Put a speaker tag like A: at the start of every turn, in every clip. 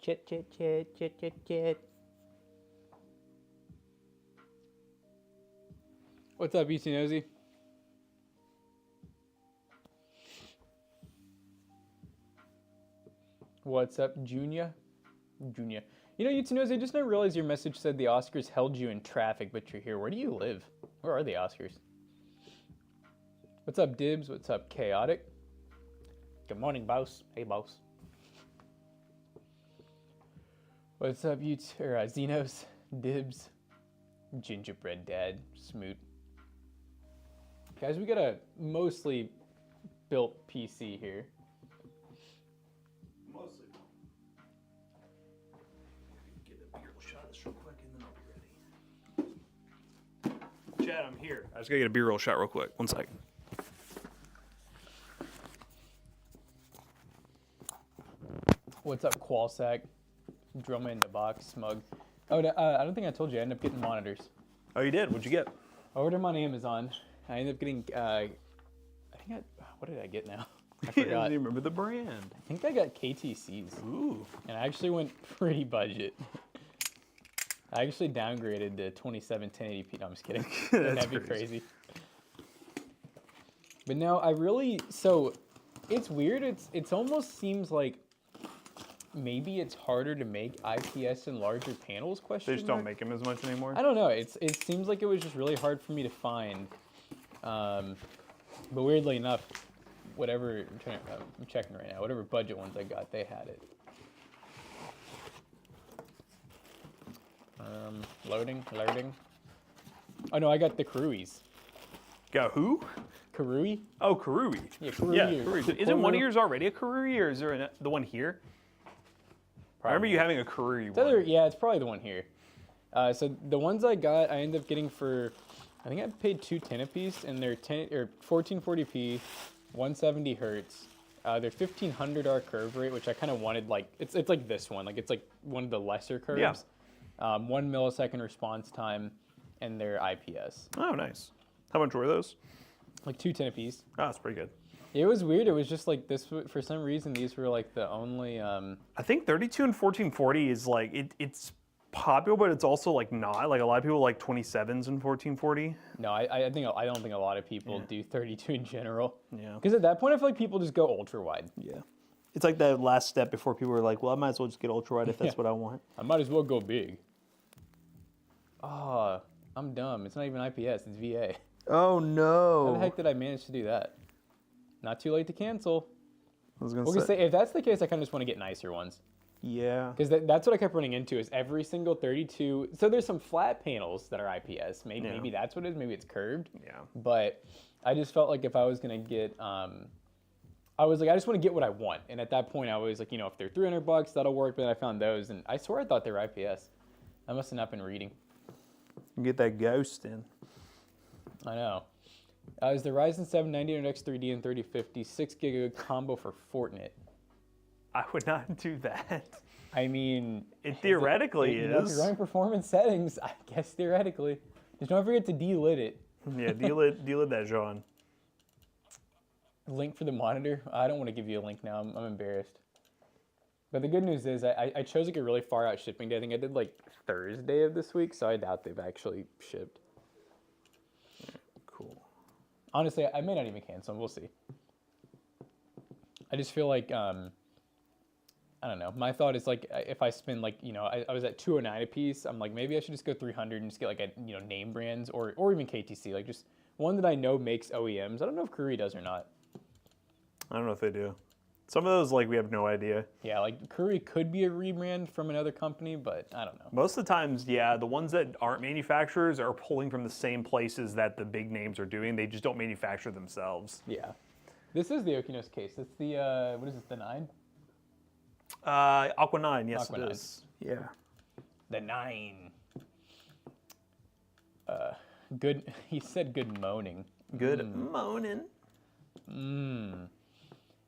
A: Chit, chit, chit, chit, chit, chit. What's up, Easy Nosy? What's up, Junior? Junior. You know, Easy Nosy, I just now realized your message said the Oscars held you in traffic, but you're here. Where do you live? Where are the Oscars? What's up, Dibs? What's up, Chaotic? Good morning, boss. Hey, boss. What's up, Xenos, Dibs, Gingerbread Dad, Smoot. Guys, we got a mostly built PC here.
B: Mostly. Get a bigger shot of this real quick and then I'll be ready. Chad, I'm here. I just gotta get a B-roll shot real quick. 1 sec.
A: What's up, Qualsack? Drummer in the box, smug. Oh, I don't think I told you. I ended up getting monitors.
B: Oh, you did? What'd you get?
A: I ordered them on Amazon. I ended up getting, what did I get now? I
B: I
A: forgot.
B: don't even remember the brand.
A: I think I got KTCs.
B: Ooh.
A: And I actually went pretty budget. I actually downgraded to 27 1080p. No, I'm just kidding. That'd be crazy. But no, I really, so it's weird. It's almost seems like maybe it's harder to make IPS in larger panels,
B: They just don't make them as much anymore?
A: I don't know. It seems like it was just really hard for me to find. But weirdly enough, whatever, I'm checking right now, whatever budget ones I got, they had it. Loading. Oh no, I got the Karuis.
B: Got who?
A: Karui?
B: Oh, Karui.
A: Yeah, Karui.
B: Yeah, Karui. Isn't one of yours already a Karui, or is there the one here? I remember you having a Karui one.
A: Yeah, it's probably the one here. So the ones I got, I ended up getting for, I think I paid $210 a piece, and they're 1440p, 170 hertz. They're 1500R curve rate, which I kind of wanted. Like it's like this one, like it's like one of the lesser curves.
B: Yeah.
A: 1 millisecond response time, and they're IPS.
B: Oh, nice. How much were those?
A: Like $210 a piece.
B: Oh, that's pretty good.
A: It was weird. It was just like this. For some reason, these were like the only.
B: I think 32 and 1440 is like it's popular, but it's also like not. Like a lot of people like 27s and 1440.
A: No, I don't think a lot of people do 32 in general.
B: Yeah.
A: Because at that point, I feel like people just go ultra wide.
B: Yeah. It's like that last step before people are like, well, I might as well just get ultra wide if that's what I want.
A: I might as well go big. Oh, I'm dumb. It's not even IPS. It's VA.
B: Oh no.
A: How the heck did I manage to do that? Not too late to cancel.
B: I was gonna
A: We're gonna say if that's the case, I kind of just want to get nicer ones.
B: Yeah.
A: Because that's what I kept running into is every single 32. So there's some flat panels that are IPS. Maybe that's what it is. Maybe it's curved.
B: Yeah.
A: But I just felt like if I was gonna get, I was like, I just want to get what I want. And at that point, I was like, if they're $300, that'll work. But then I found those, and I swear I thought they were IPS. I must have not been reading.
B: You get that ghost in.
A: I know. Is the Ryzen 7 9000X3D and 3050 6 gig combo for Fortnite?
B: I would not do that.
A: I mean,
B: It theoretically
A: if you're running performance settings, I guess theoretically. Just don't forget to delit it.
B: Yeah, delit that, John.
A: Link for the monitor? I don't want to give you a link now. I'm embarrassed. But the good news is I chose like a really far out shipping day. I think I did like Thursday of this week, so I doubt they've actually shipped.
B: Cool.
A: Honestly, I may not even cancel them. We'll see. I just feel like, I don't know. My thought is like, if I spend like, I was at $209 a piece. I'm like, maybe I should just go 300 and just get like a, name brands or even KTC, like just one that I know makes OEMs. I don't know if Korea does or not.
B: I don't know if they do. Some of those, like, we have no idea.
A: Yeah, like Korea could be a rebrand from another company, but I don't know.
B: Most of the times, yeah, the ones that aren't manufacturers are pulling from the same places that the big names are doing. They just don't manufacture themselves.
A: Yeah. This is the Okinos case. It's the, what is this, the 9?
B: Aqua 9, yes,
A: Aqua 9.
B: it is. Yeah.
A: The 9. Good, he said good moaning.
B: Good moaning.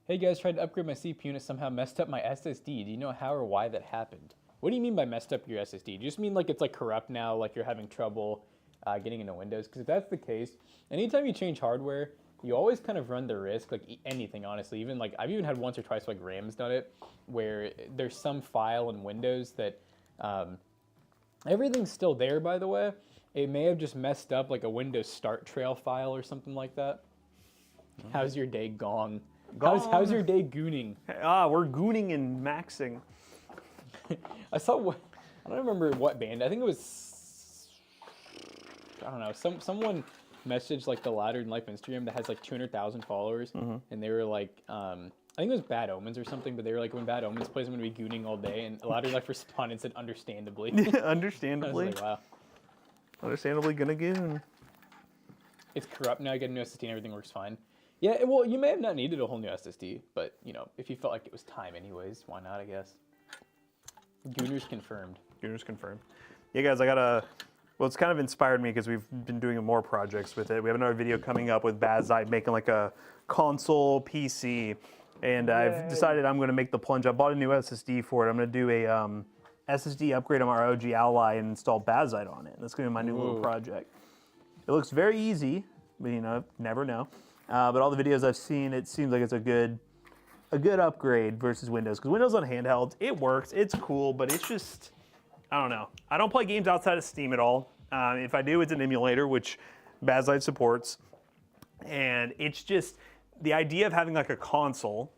A: Hey guys, tried to upgrade my CPU and it somehow messed up my SSD. Do you know how or why that happened? What do you mean by messed up your SSD? Do you just mean like it's like corrupt now, like you're having trouble getting into Windows? Because if that's the case, anytime you change hardware, you always kind of run the risk, like anything, honestly. Even like I've even had once or twice like RAM's done it, where there's some file in Windows that everything's still there, by the way. It may have just messed up like a Windows start trail file or something like that. How's your day gone? How's your day gooning?
B: We're gooning and maxing.
A: I don't remember what band. I think it was, I don't know. Someone messaged like the Louder Than Life Instagram that has like 200,000 followers, and they were like, I think it was Bad Omens or something, but they were like, when Bad Omens plays, I'm gonna be gooning all day, and Louder Than Life responded and said, understandably.
B: Understandably.
A: I was like, wow.
B: Understandably gonna goon.
A: It's corrupt now. You get a new SSD and everything works fine. Yeah, well, you may have not needed a whole new SSD, but you know, if you felt like it was time anyways, why not? I guess. Gooners confirmed.
B: Gooners confirmed. Yeah, guys, well, it's kind of inspired me because we've been doing more projects with it. We have another video coming up with Bazite making like a console PC, and I've decided I'm going to make the plunge. I bought a new SSD for it. I'm going to do a SSD upgrade on my ROG Ally and install Bazite on it. That's going to be my new little project. It looks very easy, but you know, never know. But all the videos I've seen, it seems like it's a good upgrade versus Windows. Because Windows on handheld, it works, it's cool, but it's just, I don't know. I don't play games outside of Steam at all. If I do, it's an emulator, which Bazite supports. And it's just the idea of having like a console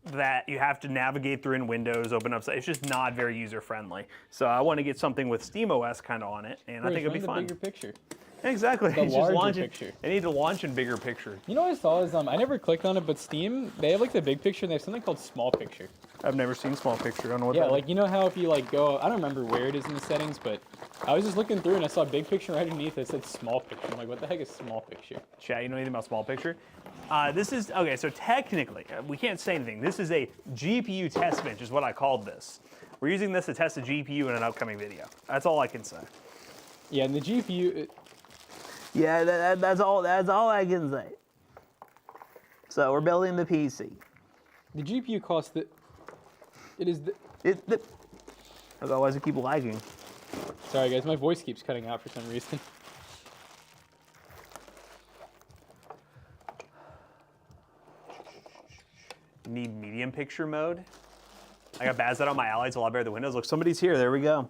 B: that you have to navigate through in Windows, open up, it's just not very user-friendly. So I want to get something with SteamOS kind of on it, and I think it'll be fun.
A: Bigger picture.
B: Exactly.
A: The larger picture.
B: They need to launch in bigger picture.
A: You know what I saw is I never clicked on it, but Steam, they have like the big picture and they have something called small picture.
B: I've never seen small picture. I don't know what
A: that
B: is.
A: Like you know how if you like go, I don't remember where it is in the settings, but I was just looking through and I saw big picture right underneath. It said small picture. I'm like, what the heck is small picture?
B: Chat, you know anything about small picture? This is okay. So technically, we can't say anything. This is a GPU test bench, is what I called this. We're using this to test a GPU in an upcoming video. That's all I can say.
A: Yeah, and the GPU.
C: Yeah, that's all I can say. So we're building the PC.
A: The GPU costs the. It is the.
C: Otherwise, it keep lagging.
A: Sorry, guys, my voice keeps cutting out for some reason.
B: Need medium picture mode. I got Bazite on my Ally. It's a lot better than Windows. Look, somebody's here. There we go.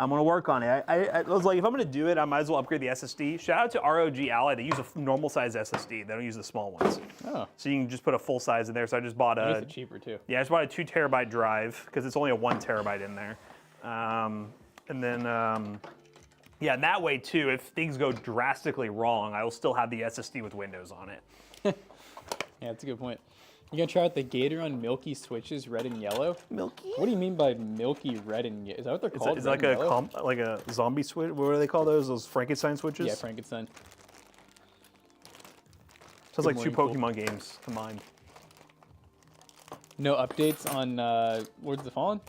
C: I'm gonna work on it.
B: I was like, if I'm gonna do it, I might as well upgrade the SSD. Shout out to ROG Ally. They use a normal size SSD. They don't use the small ones.
A: Oh.
B: So you can just put a full size in there. So I just bought
A: It makes it cheaper too.
B: Yeah, I just bought a 2 terabyte drive because it's only a 1 terabyte in there. And then, yeah, that way too, if things go drastically wrong, I will still have the SSD with Windows on it.
A: Yeah, that's a good point. You gonna try out the Gator on milky switches, red and yellow?
C: Milky?
A: What do you mean by milky red and yellow? Is that what they're called?
B: Is it like a zombie switch? What do they call those? Those Frankenstein switches?
A: Yeah, Frankenstein.
B: Sounds like two
A: morning,
B: Pokemon games combined.
A: No updates on Lords of the Fallen?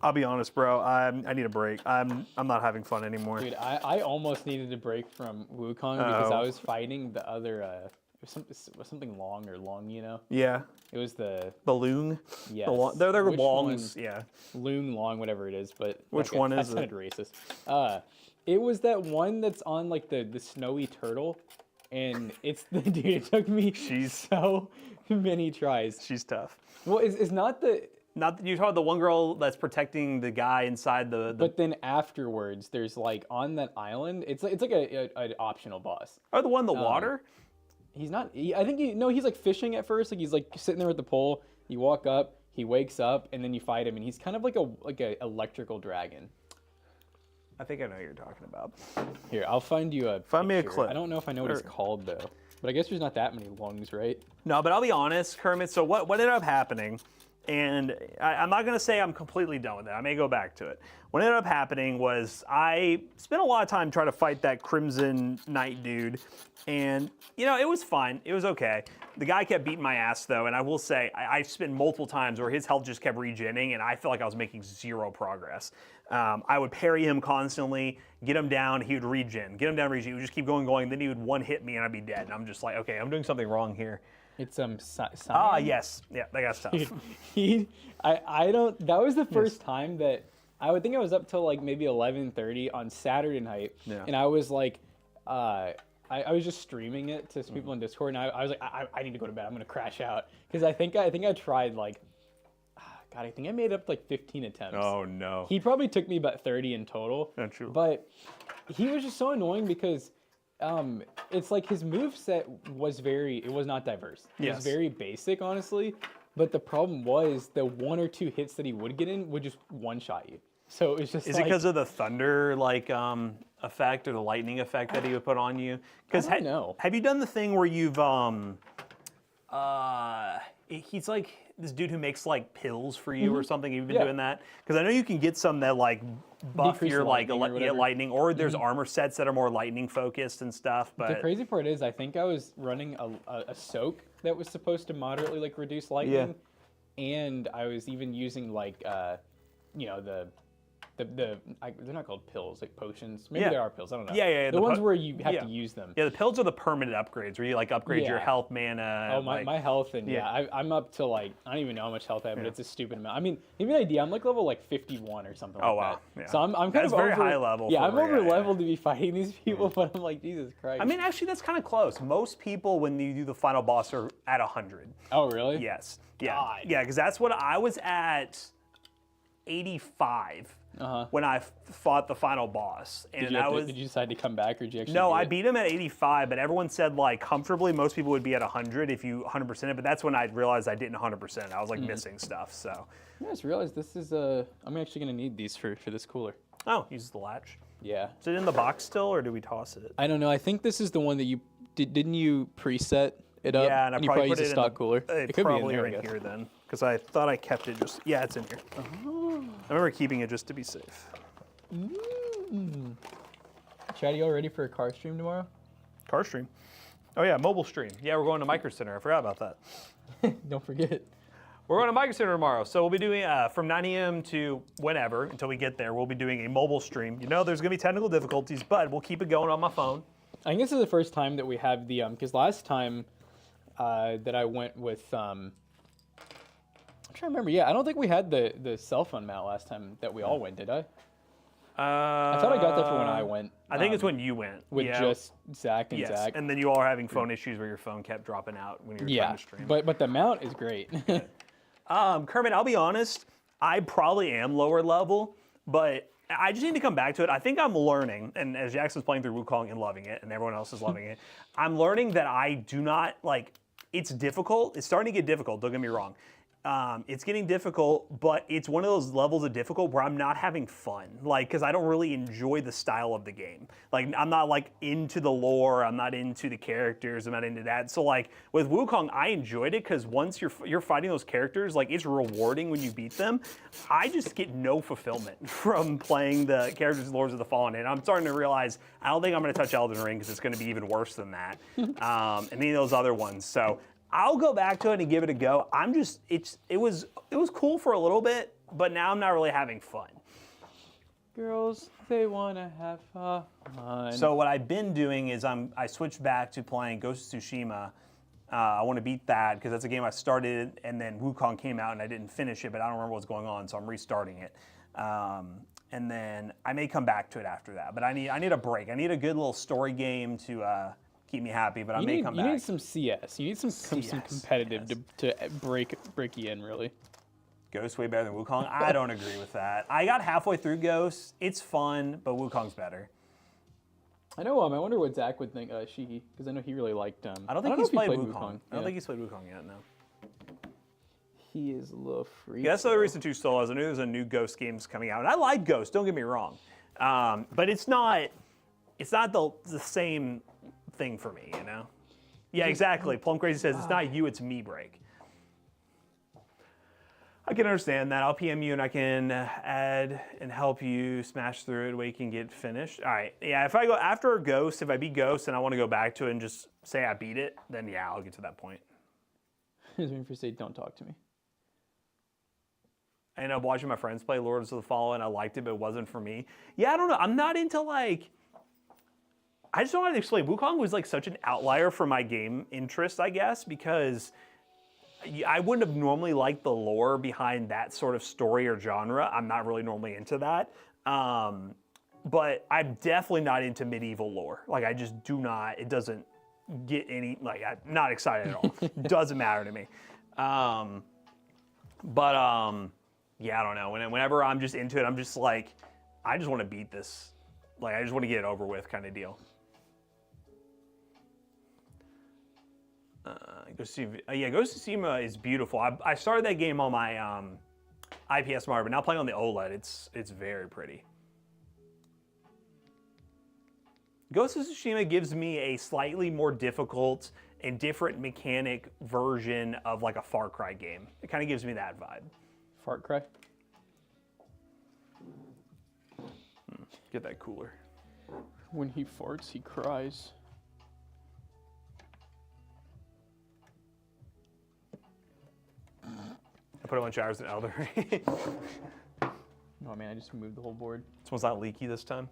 B: I'll be honest, bro. I need a break. I'm not having fun anymore.
A: Dude, I almost needed a break from Wukong because I was fighting the other. It was something long, you know?
B: Yeah.
A: It was the
B: Loon?
A: Yes.
B: They're
A: Which
B: longs,
A: one?
B: yeah.
A: Loon long, whatever it is, but
B: Which one is
A: that sounded racist. It was that one that's on like the snowy turtle, and it's the dude. It took me so many tries.
B: She's tough.
A: Well, it's not the.
B: Not that you talk about the one girl that's protecting the guy inside the.
A: But then afterwards, there's like on that island. It's like an optional boss.
B: Oh, the one in the water.
A: He's not. I think he's like fishing at first. Like he's like sitting there with the pole. You walk up, he wakes up, and then you fight him, and he's kind of like a electrical dragon.
B: I think I know what you're talking about.
A: Here, I'll find you a.
B: Find me a
A: picture.
B: clip.
A: I don't know if I know what it's called though. But I guess there's not that many lungs, right?
B: No, but I'll be honest, Kermit. So what ended up happening, and I'm not going to say I'm completely done with it. I may go back to it. What ended up happening was I spent a lot of time trying to fight that Crimson Knight dude, and you know, it was fine. It was okay. The guy kept beating my ass though, and I will say I spent multiple times where his health just kept regenning, and I felt like I was making zero progress. I would parry him constantly, get him down, he would regen, get him down, regen. He would just keep going, then he would one hit me and I'd be dead. And I'm just like, okay, I'm doing something wrong here.
A: It's
B: Yes, yeah, that guy's tough.
A: I don't. That was the first time that I would think I was up till like maybe 11:30 on Saturday night, and I was like, I was just streaming it to some people in Discord, and I was like, I need to go to bed. I'm gonna crash out because I think I tried like, God, I think I made up like 15 attempts.
B: Oh no.
A: He probably took me about 30 in total.
B: Not true.
A: But he was just so annoying because it's like his moveset was not diverse. It
B: Yes.
A: was very basic, honestly. But the problem was the 1 or 2 hits that he would get in would just one-shot you. So it was just
B: Is it because of the thunder effect or the lightning effect that he would put on you? Because
A: I don't know.
B: Have you done the thing where you've he's like this dude who makes like pills for you or something? You've been doing that? Because I know you can get some that like buff
A: Decrease
B: your like
A: lightning or whatever.
B: lightning, or there's armor sets that are more lightning focused and stuff. But
A: The crazy part is I think I was running a soak that was supposed to moderately like reduce lightning, and I was even using like you know they're not called pills, like potions. Maybe they are pills. I don't know.
B: Yeah.
A: The ones where you have to use them.
B: Yeah, the pills are the permanent upgrades where you like upgrade your health, mana.
A: Oh, my health, and I'm up to like, I don't even know how much health I have, but it's a stupid amount. I mean, give you an idea, I'm like level like 51 or something like that.
B: Yeah.
A: So I'm kind
B: That's
A: of
B: very
A: over,
B: high level.
A: Yeah, I'm over leveled to be fighting these people, but I'm like, Jesus Christ.
B: I mean, actually, that's kind of close. Most people, when you do the final boss, are at 100.
A: Oh, really?
B: Yes. Yeah.
A: God.
B: Yeah, because that's what I was at 85 when I fought the final boss. And
A: Did you decide to come back, or did you actually
B: No,
A: beat
B: I
A: it?
B: beat him at 85, but everyone said like comfortably most people would be at 100 if you 100% it, but that's when I realized I didn't 100%. I was like missing stuff, so.
A: I just realized this is, I'm actually going to need these for this cooler.
B: Oh, use the latch.
A: Yeah.
B: Is it in the box still, or do we toss it?
A: I don't know. I think this is the one that you, didn't you preset it up?
B: Yeah, and I
A: you
B: probably
A: used
B: put
A: a
B: it
A: stock
B: in
A: cooler.
B: It
A: could
B: probably
A: be in
B: are
A: there,
B: in here then, because I thought I kept it just, yeah, it's in here. I remember keeping it just to be safe.
A: Chad, you all ready for a car stream tomorrow?
B: Car stream. Oh yeah, mobile stream. Yeah, we're going to Micro Center. I forgot about that.
A: Don't forget.
B: We're going to Micro Center tomorrow, so we'll be doing from 9 a.m. to whenever until we get there. We'll be doing a mobile stream. You know, there's going to be technical difficulties, but we'll keep it going on my phone.
A: I think this is the first time that we have the because last time that I went with I'm trying to remember. Yeah, I don't think we had the cell phone mount last time that we all went, did I? I thought I got that for when I went.
B: I think it's when you went.
A: With just Zach and
B: yes.
A: Zach.
B: And then you all are having phone issues where your phone kept dropping out when you were trying to stream.
A: But the mount is great.
B: Kermit, I'll be honest, I probably am lower level, but I just need to come back to it. I think I'm learning, and as Jackson's playing through Wukong and loving it, and everyone else is loving it, I'm learning that I do not, like, it's difficult. It's starting to get difficult, don't get me wrong. It's getting difficult, but it's one of those levels of difficult where I'm not having fun. Like, because I don't really enjoy the style of the game. Like, I'm not, like, into the lore. I'm not into the characters. I'm not into that. So, like, with Wukong, I enjoyed it because once you're fighting those characters, like, it's rewarding when you beat them. I just get no fulfillment from playing the characters of Lords of the Fallen. And I'm starting to realize I don't think I'm going to touch Elden Ring because it's going to be even worse than that. And any of those other ones. So I'll go back to it and give it a go. It was cool for a little bit, but now I'm not really having fun.
A: Girls, they wanna have fun.
B: So what I've been doing is I switched back to playing Ghost of Tsushima. I want to beat that because that's a game I started and then Wukong came out and I didn't finish it, but I don't remember what's going on, so I'm restarting it. And then I may come back to it after that, but I need a break. I need a good little story game to keep me happy, but I may come back.
A: You need some CS. You need some competitive to break you in, really.
B: Ghost way better than Wukong? I don't agree with that. I got halfway through Ghost. It's fun, but Wukong's better.
A: I know. I wonder what Zach would think. Sheehy, because I know he really liked.
B: I don't think he's
A: know if
B: played
A: he
B: Wukong. I don't think he's played Wukong yet. No.
A: He is a little freak.
B: Yeah, that's the other reason too. Still, I knew there's a new Ghost games coming out, and I like Ghost. Don't get me wrong, but it's not the same thing for me, you know? Yeah, exactly. Plum Crazy says it's not you, it's me break. I can understand that. I'll PM you and I can add and help you smash through it where you can get finished. All right, yeah, if I go after Ghost, if I beat Ghost and I want to go back to it and just say I beat it, then yeah, I'll get to that point.
A: I was waiting for you to say, don't talk to me.
B: I ended up watching my friends play Lords of the Fallen. I liked it, but it wasn't for me. Yeah, I don't know. I'm not into like, I just don't want to explain. Wukong was like such an outlier for my game interest, I guess, because I wouldn't have normally liked the lore behind that sort of story or genre. I'm not really normally into that. but I'm definitely not into medieval lore. Like, I just do not, it doesn't get any, like, I'm not excited at all. Doesn't matter to me. Yeah, I don't know. Whenever I'm just into it, I'm just like, I just want to beat this. Like, I just want to get it over with kind of deal. Ghost of Tsushima is beautiful. I started that game on my IPS Smart, but now playing on the OLED, it's very pretty. Ghost of Tsushima gives me a slightly more difficult and different mechanic version of like a Far Cry game. It kind of gives me that vibe.
A: Fart cry.
B: Get that cooler.
A: When he farts, he cries.
B: I put a bunch of hours in Elden Ring.
A: Oh man, I just moved the whole board.
B: This one's not leaky this time.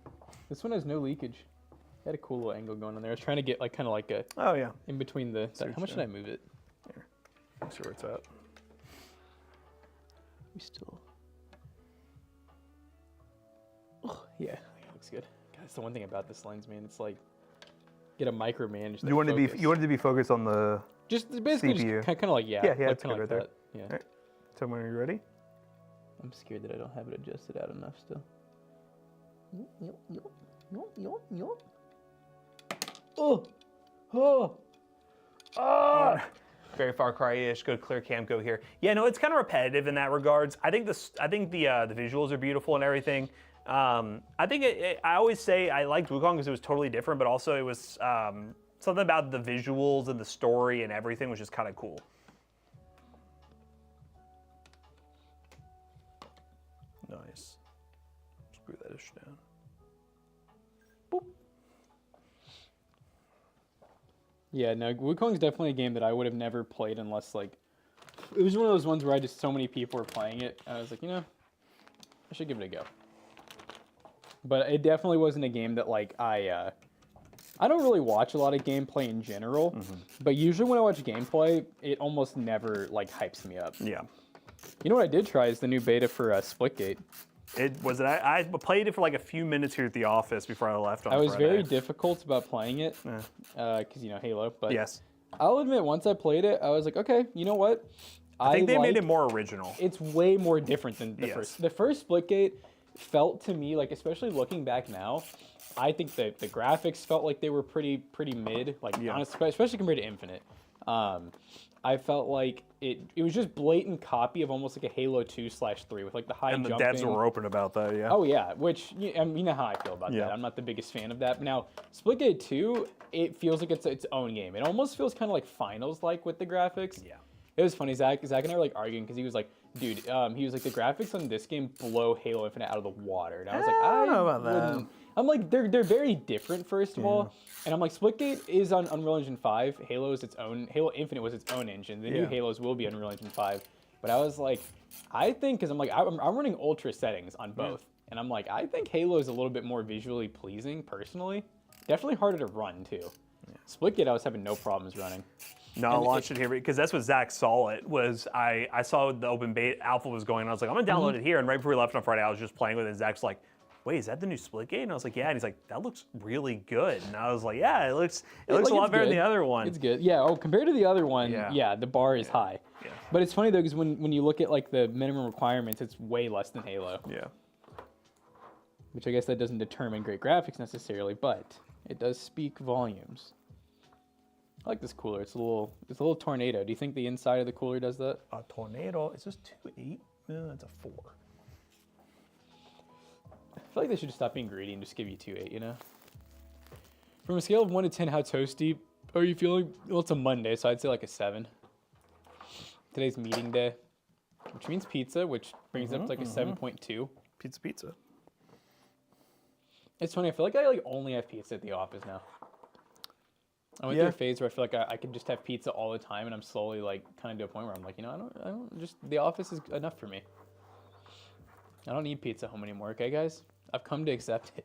A: This one has no leakage. I had a cool little angle going on there. I was trying to get like kind of like a
B: Oh yeah.
A: in between the. How much did I move it?
B: Here. Let's see where it's at.
A: We still. Oh yeah, it looks good. God, that's the one thing about this lens, man. It's like get a micromanage.
B: You wanted to be focused on the
A: just basically
B: CPU.
A: just kind of like
B: Yeah,
A: like,
B: it's
A: kinda
B: good
A: like
B: right
A: that. Yeah.
B: All right. Tell me when you're ready.
A: I'm scared that I don't have it adjusted out enough still. Oh! Oh! Ah!
B: Very Far Cry-ish. Good clear cam go here. Yeah, no, it's kind of repetitive in that regards. I think the visuals are beautiful and everything. I think I always say I liked Wukong because it was totally different, but also it was something about the visuals and the story and everything was just kind of cool. Nice. Screw that ish down. Boop.
A: Yeah, no, Wukong's definitely a game that I would have never played unless, like, it was one of those ones where so many people were playing it. I was like, you know, I should give it a go. But it definitely wasn't a game that, like, I don't really watch a lot of gameplay in general, but usually when I watch gameplay, it almost never, like, hypes me up.
B: Yeah.
A: You know what I did try is the new beta for Splitgate.
B: I played it for like a few minutes here at the office before I left on
A: I was
B: Friday.
A: very difficult about playing it, because, you know, Halo, but
B: Yes.
A: I'll admit, once I played it, I was like, okay, you know what?
B: I think they made it more original.
A: It's way more different than the
B: Yes.
A: first. The first Splitgate felt to me, like, especially looking back now, I think the graphics felt like they were pretty mid, like, honestly, especially compared to Infinite. I felt like it was just blatant copy of almost like a Halo 2/3 with like the high
B: And the
A: jumping.
B: devs were open about that, yeah.
A: Oh yeah, which you know how I feel about
B: Yeah.
A: that. I'm not the biggest fan of that. But now Splitgate 2, it feels like it's its own game. It almost feels kind of like Finals like with the graphics.
B: Yeah.
A: It was funny. Zach and I were like arguing because he was like, dude, he was like, the graphics on this game blow Halo Infinite out of the water. And I was like,
B: I don't know about that.
A: wouldn't. I'm like, they're very different, first of all. And I'm like, Splitgate is on Unreal Engine 5. Halo is its own. Halo Infinite was its own engine. The new Halos will be Unreal Engine 5. But I was like, I think, because I'm like, I'm running ultra settings on both. And I'm like, I think Halo is a little bit more visually pleasing, personally. Definitely harder to run, too. Splitgate, I was having no problems running.
B: No, I launched it here because that's what Zach saw. It was I saw the open beta alpha was going on. I was like, I'm gonna download it here. And right before we left on Friday, I was just playing with it. And Zach's like, wait, is that the new Splitgate? And I was like, yeah. And he's like, that looks really good. And I was like, yeah, it looks a lot better than the other one.
A: It's good. Yeah. Oh, compared to the other one, yeah, the bar is high.
B: Yeah.
A: But it's funny though, because when you look at like the minimum requirements, it's way less than Halo.
B: Yeah.
A: Which I guess that doesn't determine great graphics necessarily, but it does speak volumes. I like this cooler. It's a little tornado. Do you think the inside of the cooler does that?
B: A tornado. Is this 2.8? No, that's a 4.
A: I feel like they should just stop being greedy and just give you 2.8, you know? From a scale of 1 to 10, how toasty are you feeling? Well, it's a Monday, so I'd say like a 7. Today's meeting day, which means pizza, which brings it up to like a 7.2.
B: Pizza.
A: It's funny. I feel like I only have pizza at the office now. I went through a phase where I feel like I could just have pizza all the time, and I'm slowly like kind of to a point where I'm like, you know, I don't just the office is enough for me. I don't need pizza home anymore, okay, guys? I've come to accept it.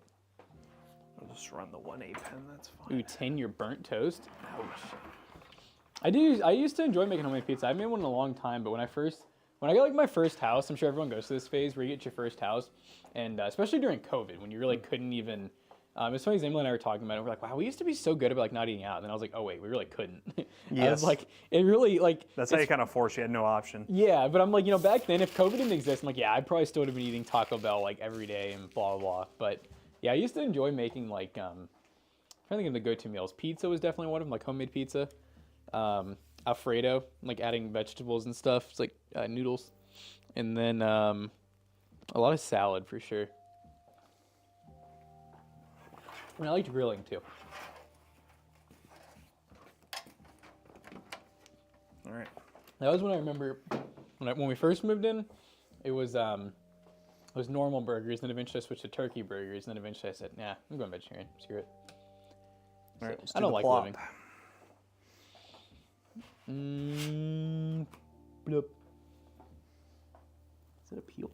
B: I'll just run the 1/8 pen. That's fine.
A: Ooh, 10 your burnt toast. Ouch. I used to enjoy making homemade pizza. I haven't made one in a long time, but when I first when I got like my first house, I'm sure everyone goes through this phase where you get your first house, and especially during COVID when you really couldn't even. It's funny, Emily and I were talking about it. We're like, wow, we used to be so good about like not eating out, and then I was like, oh wait, we really couldn't. I was
B: Yes.
A: like, it really like.
B: That's how you kind of force. You had no option.
A: Yeah, but I'm like, back then, if COVID didn't exist, I'm like, yeah, I probably still would have been eating Taco Bell like every day and blah blah blah. But yeah, I used to enjoy making like I'm trying to think of the go-to meals. Pizza was definitely one of them, like homemade pizza. Alfredo, like adding vegetables and stuff. It's like noodles, and then a lot of salad for sure. I mean, I liked grilling too.
B: All right.
A: That was when I remember when we first moved in. It was normal burgers, then eventually I switched to turkey burgers, and then eventually I said, nah, I'm going vegetarian. Screw it.
B: All right.
A: So,
B: Let's
A: I
B: do
A: don't
B: the
A: like
B: plop.
A: living. Bloop. Is it a peel?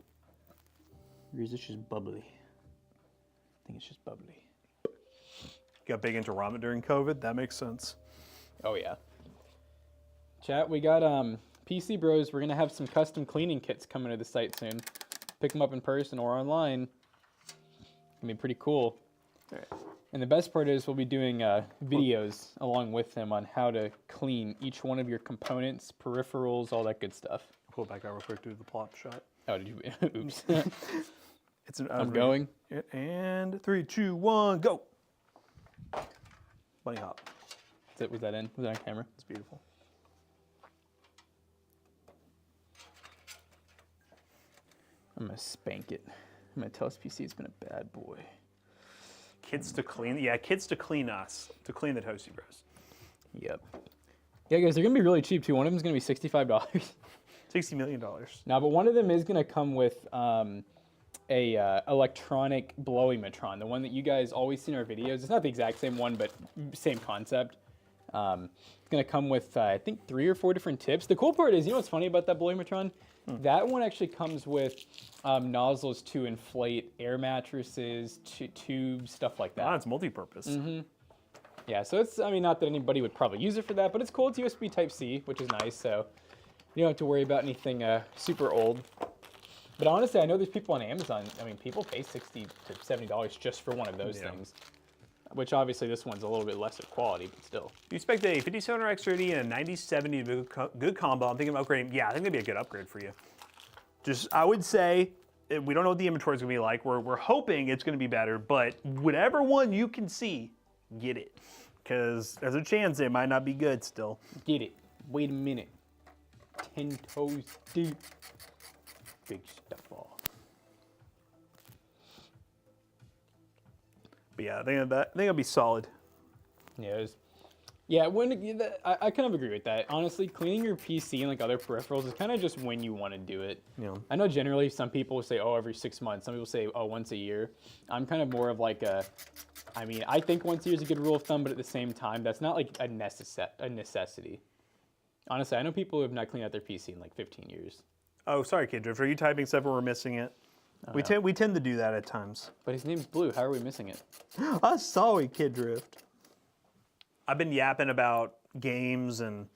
A: Or is this just bubbly? I think it's just bubbly.
B: Got big into ramen during COVID. That makes sense.
A: Oh yeah. Chat, we got PC Bros. We're gonna have some custom cleaning kits coming to the site soon. Pick them up in person or online. Gonna be pretty cool.
B: All right.
A: And the best part is we'll be doing videos along with them on how to clean each one of your components, peripherals, all that good stuff.
B: Pull it back out real quick. Do the plop shot.
A: Oh, did you? Oops.
B: It's an.
A: I'm going.
B: And 3, 2, 1, go. Bunny hop.
A: Was that in? Was that on camera?
B: It's beautiful.
A: I'm gonna spank it. I'm gonna tell SPC it's been a bad boy.
B: Kids to clean. Yeah, kids to clean us. To clean the Toasty Bros.
A: Yep. Yeah, guys, they're gonna be really cheap too. One of them's gonna be $65.
B: $60 million.
A: Now, but one of them is gonna come with a electronic blowimatron, the one that you guys always see in our videos. It's not the exact same one, but same concept. It's gonna come with I think 3 or 4 different tips. The cool part is, you know what's funny about that blowimatron? That one actually comes with nozzles to inflate air mattresses, tubes, stuff like that.
B: Ah, it's multi-purpose.
A: Yeah, so it's, I mean, not that anybody would probably use it for that, but it's cool. It's USB Type-C, which is nice, so you don't have to worry about anything super old. But honestly, I know there's people on Amazon, I mean, people pay $60 to $70 just for one of those things. Which obviously this one's a little bit lesser quality, but still.
B: You expect a 5700X30 and a 9070 to be a good combo. I'm thinking about upgrading. Yeah, I think that'd be a good upgrade for you. Just, I would say, we don't know what the inventory is going to be like. We're hoping it's going to be better, but whatever one you can see, get it. Because there's a chance it might not be good still.
A: Get it. Wait a minute. 10 toes deep. Big stuff off.
B: But yeah, I think it'll be solid.
A: Yeah, I kind of agree with that. Honestly, cleaning your PC and like other peripherals is kind of just when you want to do it.
B: Yeah.
A: I know generally some people say, oh, every 6 months. Some people say, oh, once a year. I'm kind of more of like I mean, I think once a year is a good rule of thumb, but at the same time, that's not like a necessity. Honestly, I know people who have not cleaned out their PC in like 15 years.
B: Oh, sorry, Kid Drift. Are you typing stuff and we're missing it? We tend to do that at times.
A: But his name's Blue. How are we missing it?
C: I'm sorry, Kid Drift.
B: I've been yapping about games and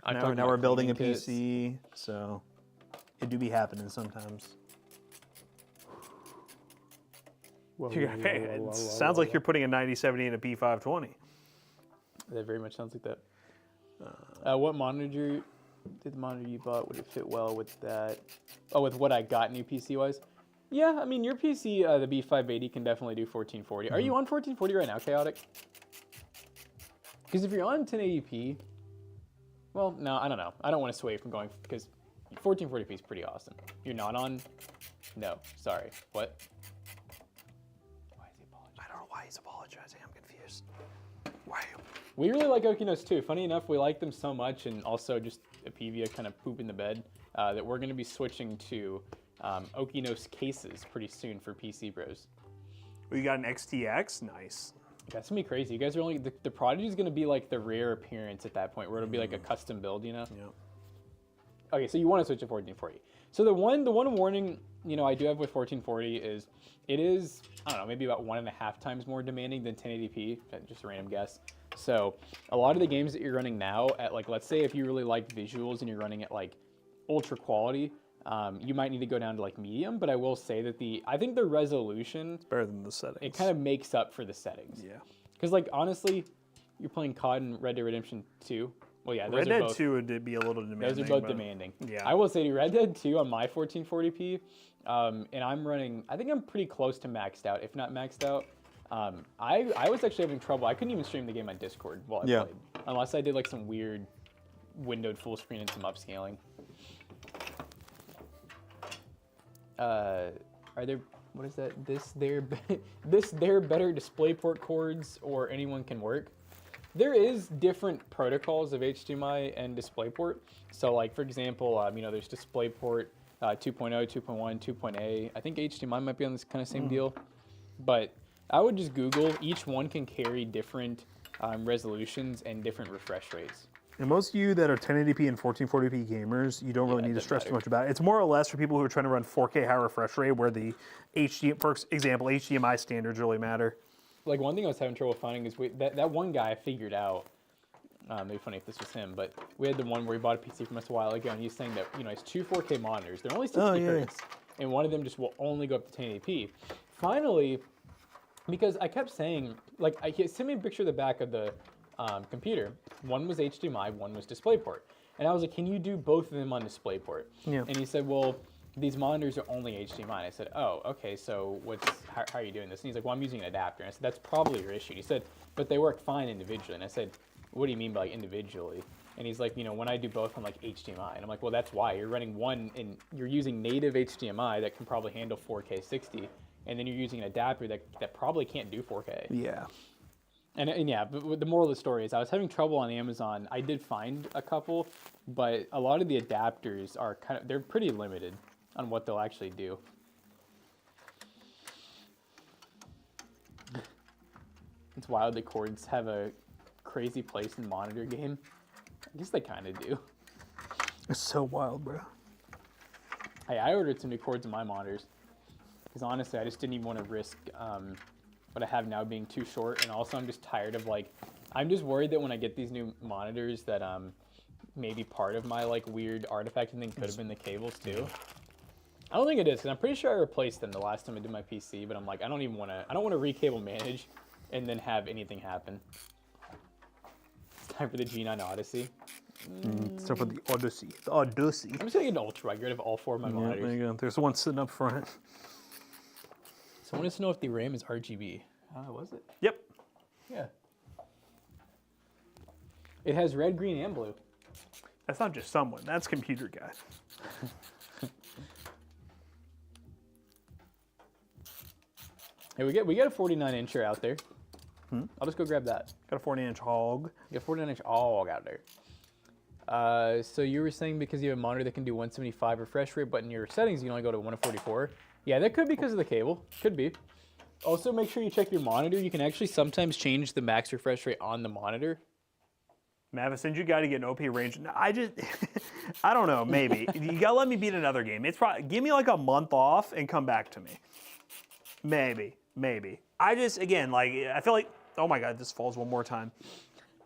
C: Now we're building a PC, so it do be happening sometimes.
B: It sounds like you're putting a 9070 in a P520.
A: That very much sounds like that. What monitor did the monitor you bought? Would it fit well with that? Oh, with what I got new PC wise? Yeah, I mean your PC, the B580 can definitely do 1440. Are you on 1440 right now, Chaotic? Because if you're on 1080p, well, no, I don't know. I don't want to sway from going because 1440p is pretty awesome. You're not on? No, sorry. What? Why is he apologizing?
B: I don't know why he's apologizing. I'm confused. Why?
A: We really like Okinos too. Funny enough, we like them so much, and also just Apivia kind of poop in the bed, that we're going to be switching to Okinos cases pretty soon for PC Bros.
B: We got an XTX. Nice.
A: That's gonna be crazy. You guys are only the Prodigy is gonna be like the rare appearance at that point, where it'll be like a custom build, you know?
B: Yeah.
A: Okay, so you want to switch to 1440. So the one warning, you know, I do have with 1440 is it is, I don't know, maybe about 1.5 times more demanding than 1080p. Just a random guess. So a lot of the games that you're running now at like, let's say if you really like visuals and you're running at like ultra quality, you might need to go down to like medium. But I will say that I think the resolution,
B: Better than the settings.
A: it kind of makes up for the settings.
B: Yeah.
A: Because like honestly, you're playing COD and Red Dead Redemption 2. Well, yeah, those
B: Red
A: are
B: Dead
A: both,
B: 2 would be a little demanding.
A: those are both
B: but-
A: demanding.
B: Yeah.
A: I will say to Red Dead 2 on my 1440p, and I'm running, I think I'm pretty close to maxed out, if not maxed out. I was actually having trouble. I couldn't even stream the game on Discord while I
B: Yeah.
A: played, unless I did like some weird windowed full screen and some upscaling. Are there, what is that? This there better DisplayPort cords or anyone can work. There is different protocols of HDMI and DisplayPort. So like for example, you know, there's DisplayPort 2.0, 2.1, 2.A. I think HDMI might be on this kind of same deal, but I would just Google. Each one can carry different resolutions and different refresh rates.
B: And most of you that are 1080p and 1440p gamers, you don't really
A: it
B: need to
A: doesn't
B: stress too
A: matter.
B: much about it. It's more or less for people who are trying to run 4K high refresh rate, where the for example, HDMI standards really matter.
A: Like one thing I was having trouble finding is that one guy I figured out. Maybe funny if this was him, but we had the one where he bought a PC from us a while ago, and he's saying that you know it's 2 4K monitors. They're only 60 hertz, and one of them just will only go up to 1080p. Finally, because I kept saying, like, he sent me a picture of the back of the computer. One was HDMI, one was DisplayPort, and I was like, "Can you do both of them on DisplayPort?"
B: Yeah.
A: And he said, "Well, these monitors are only HDMI." And I said, "Oh, okay. So how are you doing this?" And he's like, "Well, I'm using an adapter." And I said, "That's probably your issue." He said, "But they work fine individually." And I said, "What do you mean by individually?" And he's like, "You know, when I do both on like HDMI." And I'm like, "Well, that's why you're running one and you're using native HDMI that can probably handle 4K 60, and then you're using an adapter that probably can't do 4K."
B: Yeah.
A: And yeah, but the moral of the story is I was having trouble on Amazon. I did find a couple, but a lot of the adapters are they're pretty limited on what they'll actually do. It's wild that cords have a crazy place in monitor game. I guess they kind of do.
B: It's so wild, bro.
A: Hey, I ordered some new cords in my monitors because honestly, I just didn't even want to risk what I have now being too short, and also I'm just tired of I'm just worried that when I get these new monitors that maybe part of my like weird artifact thing could have been the cables too. I don't think it is, because I'm pretty sure I replaced them the last time I did my PC, but I'm like, I don't want to recable manage and then have anything happen. It's time for the G9 Odyssey.
B: It's time for the Odyssey. The Odyssey.
A: I'm just gonna get an Ultra. I get rid of all 4 of my
B: Yeah,
A: monitors.
B: there you go. There's the one sitting up front.
A: So I want to know if the RAM is RGB. Was it?
B: Yep.
A: Yeah. It has red, green, and blue.
B: That's not just someone. That's computer guy.
A: Hey, we get a 49-incher out there. I'll just go grab that.
B: Got a 40-inch hog.
A: You got a 49-inch all out there. So you were saying because you have a monitor that can do 175 refresh rate, but in your settings you can only go to 144. Yeah, that could be because of the cable. Could be. Also, make sure you check your monitor. You can actually sometimes change the max refresh rate on the monitor.
B: Mav, I send you a guy to get an OP range. No, I don't know, maybe. You gotta let me beat another game. It's probably, give me like a month off and come back to me. Maybe. I just, again, like, I feel like, oh my God, this falls one more time.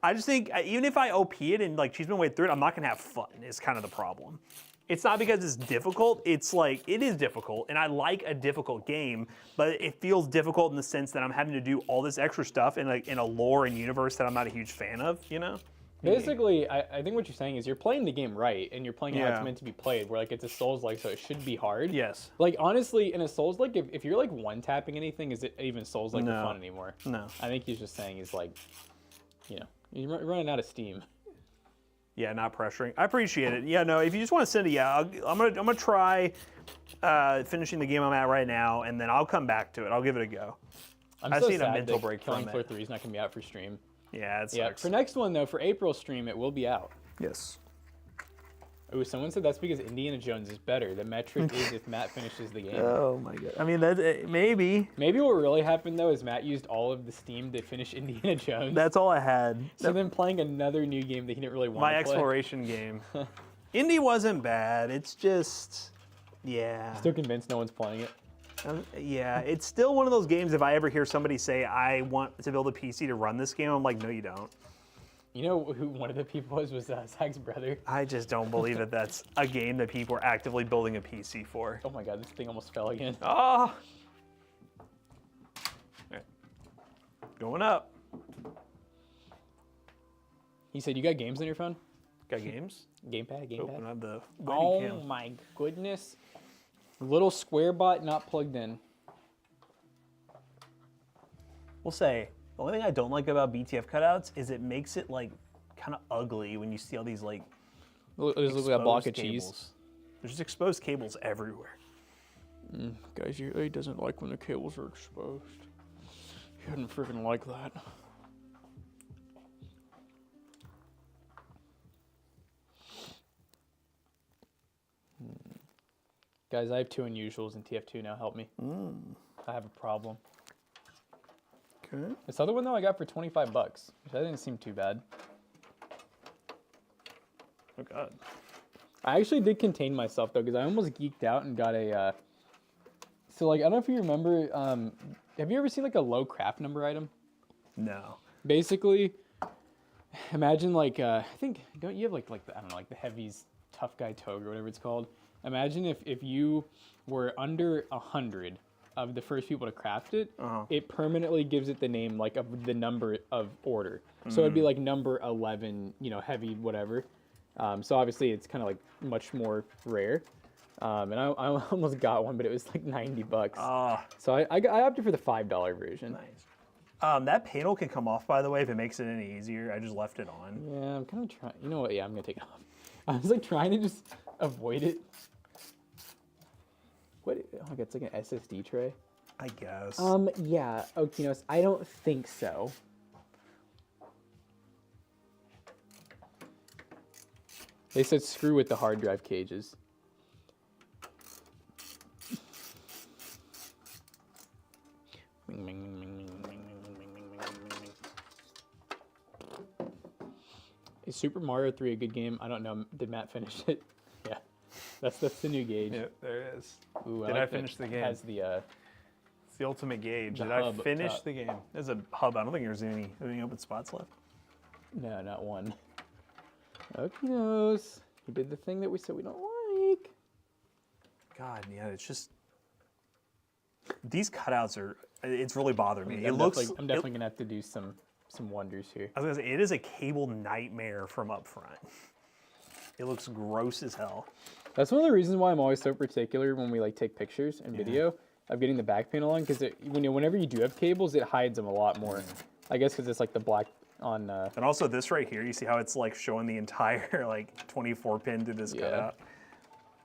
B: I just think, even if I OP it and like she's been way through it, I'm not gonna have fun, is kind of the problem. It's not because it's difficult, it's like, it is difficult, and I like a difficult game, but it feels difficult in the sense that I'm having to do all this extra stuff in a lore and universe that I'm not a huge fan of, you know?
A: Basically, I think what you're saying is you're playing the game right, and you're playing how
B: Yeah.
A: it's meant to be played, where like it's a Souls-like, so it should be hard.
B: Yes.
A: Like, honestly, in a Souls-like, if you're like one-tapping anything, is it even Souls-like
B: No.
A: or fun anymore?
B: No.
A: I think he's just saying is like, you know, you're running out of steam.
B: Yeah, not pressuring. I appreciate it. Yeah, no, if you just want to send it, yeah, I'm gonna try finishing the game I'm at right now, and then I'll come back to it. I'll give it a go.
A: I'm
B: I
A: so
B: just need a
A: sad
B: mental
A: that
B: break
A: Killing
B: from
A: Floor
B: it.
A: 3 is not gonna be out for stream.
B: Yeah, it
A: Yeah,
B: sucks.
A: for next one though, for April stream, it will be out.
B: Yes.
A: Ooh, someone said that's because Indiana Jones is better. The metric is if Matt finishes the game.
B: Oh my God. I mean, that maybe.
A: Maybe what really happened though is Matt used all of the Steam to finish Indiana Jones.
B: That's all I had.
A: So then playing another new game that he didn't really want
B: My
A: to play.
B: exploration game. Indy wasn't bad. It's just, yeah.
A: Still convinced no one's playing it.
B: Yeah, it's still one of those games, if I ever hear somebody say, I want to build a PC to run this game, I'm like, no, you don't.
A: You know who one of the people was Zach's brother?
B: I just don't believe that that's a game that people are actively building a PC for.
A: Oh my god, this thing almost fell again.
B: Ah! Right. Going up.
A: He said, you got games on your phone?
B: Got games?
A: Gamepad,
B: Oh,
A: gamepad.
B: not the
A: Oh
B: webcam.
A: my goodness. Little square bot not plugged in.
B: We'll say, the only thing I don't like about BTF cutouts is it makes it like kind of ugly when you see all these like
A: There's like a block of
B: exposed
A: cheese.
B: cables. There's just exposed cables everywhere.
A: Guys, he doesn't like when the cables are exposed. He doesn't freaking like that. Guys, I have 2 unusuals in TF2 now. Help me. I have a problem.
B: Okay.
A: This other one though I got for 25 bucks, which I didn't seem too bad.
B: Oh god.
A: I actually did contain myself though, because I almost geeked out and got a. So like I don't know if you remember. Have you ever seen like a low craft number item?
B: No.
A: Basically, imagine like I think don't you have like the, I don't know, like the heavies tough guy toga or whatever it's called. Imagine if you were under 100 of the first people to craft it, it permanently gives it the name like of the number of order. So it'd be like number 11, you know, heavy whatever. So obviously it's kind of like much more rare. And I almost got one, but it was like 90 bucks. So I opted for the $5 version.
B: Nice. That panel can come off, by the way, if it makes it any easier. I just left it on.
A: Yeah, I'm kind of trying. You know what? Yeah, I'm gonna take it off. I was like trying to just avoid it. What? Oh, it's like an SSD tray.
B: I guess.
A: Yeah, Okinos, I don't think so. They said screw with the hard drive cages. Is Super Mario 3 a good game? I don't know. Did Matt finish it? Yeah. That's the new gauge.
B: Yep, there it is.
A: Ooh,
B: Did
A: like
B: I finish the game?
A: Has the
B: It's the ultimate gauge.
A: the
B: Did I
A: hub up
B: finish
A: top.
B: the game? There's a hub. I don't think there's any open spots left.
A: no, not one. Okinos. He did the thing that we said we don't like.
B: God, yeah, it's just these cutouts are. It's really bothering me.
A: I'm definitely gonna have to do some wonders here.
B: I was gonna say it is a cable nightmare from up front. It looks gross as hell.
A: That's one of the reasons why I'm always so particular when we like take pictures and video of getting the back panel on, because whenever you do have cables, it hides them a lot more. I guess because it's like the black on.
B: And also this right here, you see how it's like showing the entire like 24 pin to this cutout.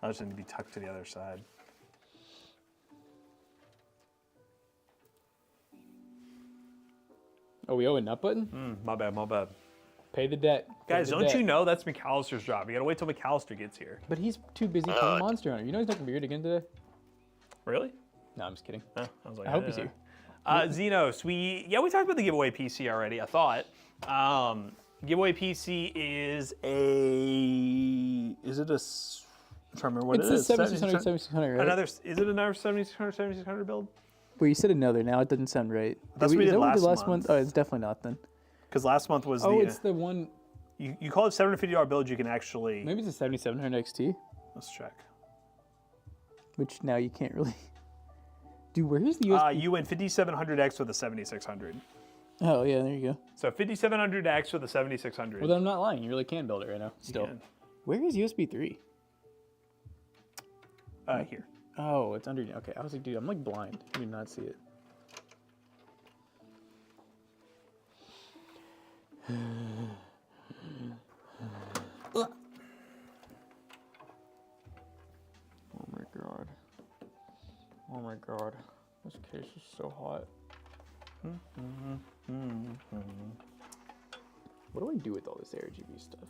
B: I just need to be tucked to the other side.
A: Oh, we owe a nut button?
B: My bad, my bad.
A: Pay the debt. Pay
B: Guys,
A: the
B: don't
A: debt.
B: you know that's McAllister's job? You gotta wait till McAllister gets here.
A: But he's too busy playing Monster Hunter. You know he's not gonna be here again today?
B: Really?
A: No, I'm just kidding.
B: I was like,
A: I hope he's here.
B: Xenos, we talked about the giveaway PC already. I thought. Giveaway PC is a. Is it a? I'm trying to remember what
A: It's
B: it
A: the
B: is.
A: 7600, 7600, right?
B: Another. Is it another 7600, 7600 build?
A: Well, you said another. Now it doesn't sound right.
B: That's what we did
A: is that what we
B: last
A: month?
B: month.
A: Oh, it's definitely not then.
B: Because last month was
A: Oh,
B: the.
A: it's the one.
B: You call it $750 build. You can actually.
A: Maybe it's a 7700 XT,
B: Let's check.
A: which now you can't really. Dude, where is the USB?
B: You went 5700X with a 7600.
A: Oh yeah, there you go.
B: So 5700X with a 7600.
A: Well, then I'm not lying. You really can build it right now. Still.
B: can.
A: Where is USB 3?
B: Here.
A: Oh, it's under. Okay, I was like, dude, I'm like blind. I did not see it. Oh my god. Oh my god. This case is so hot. What do I do with all this RGB stuff?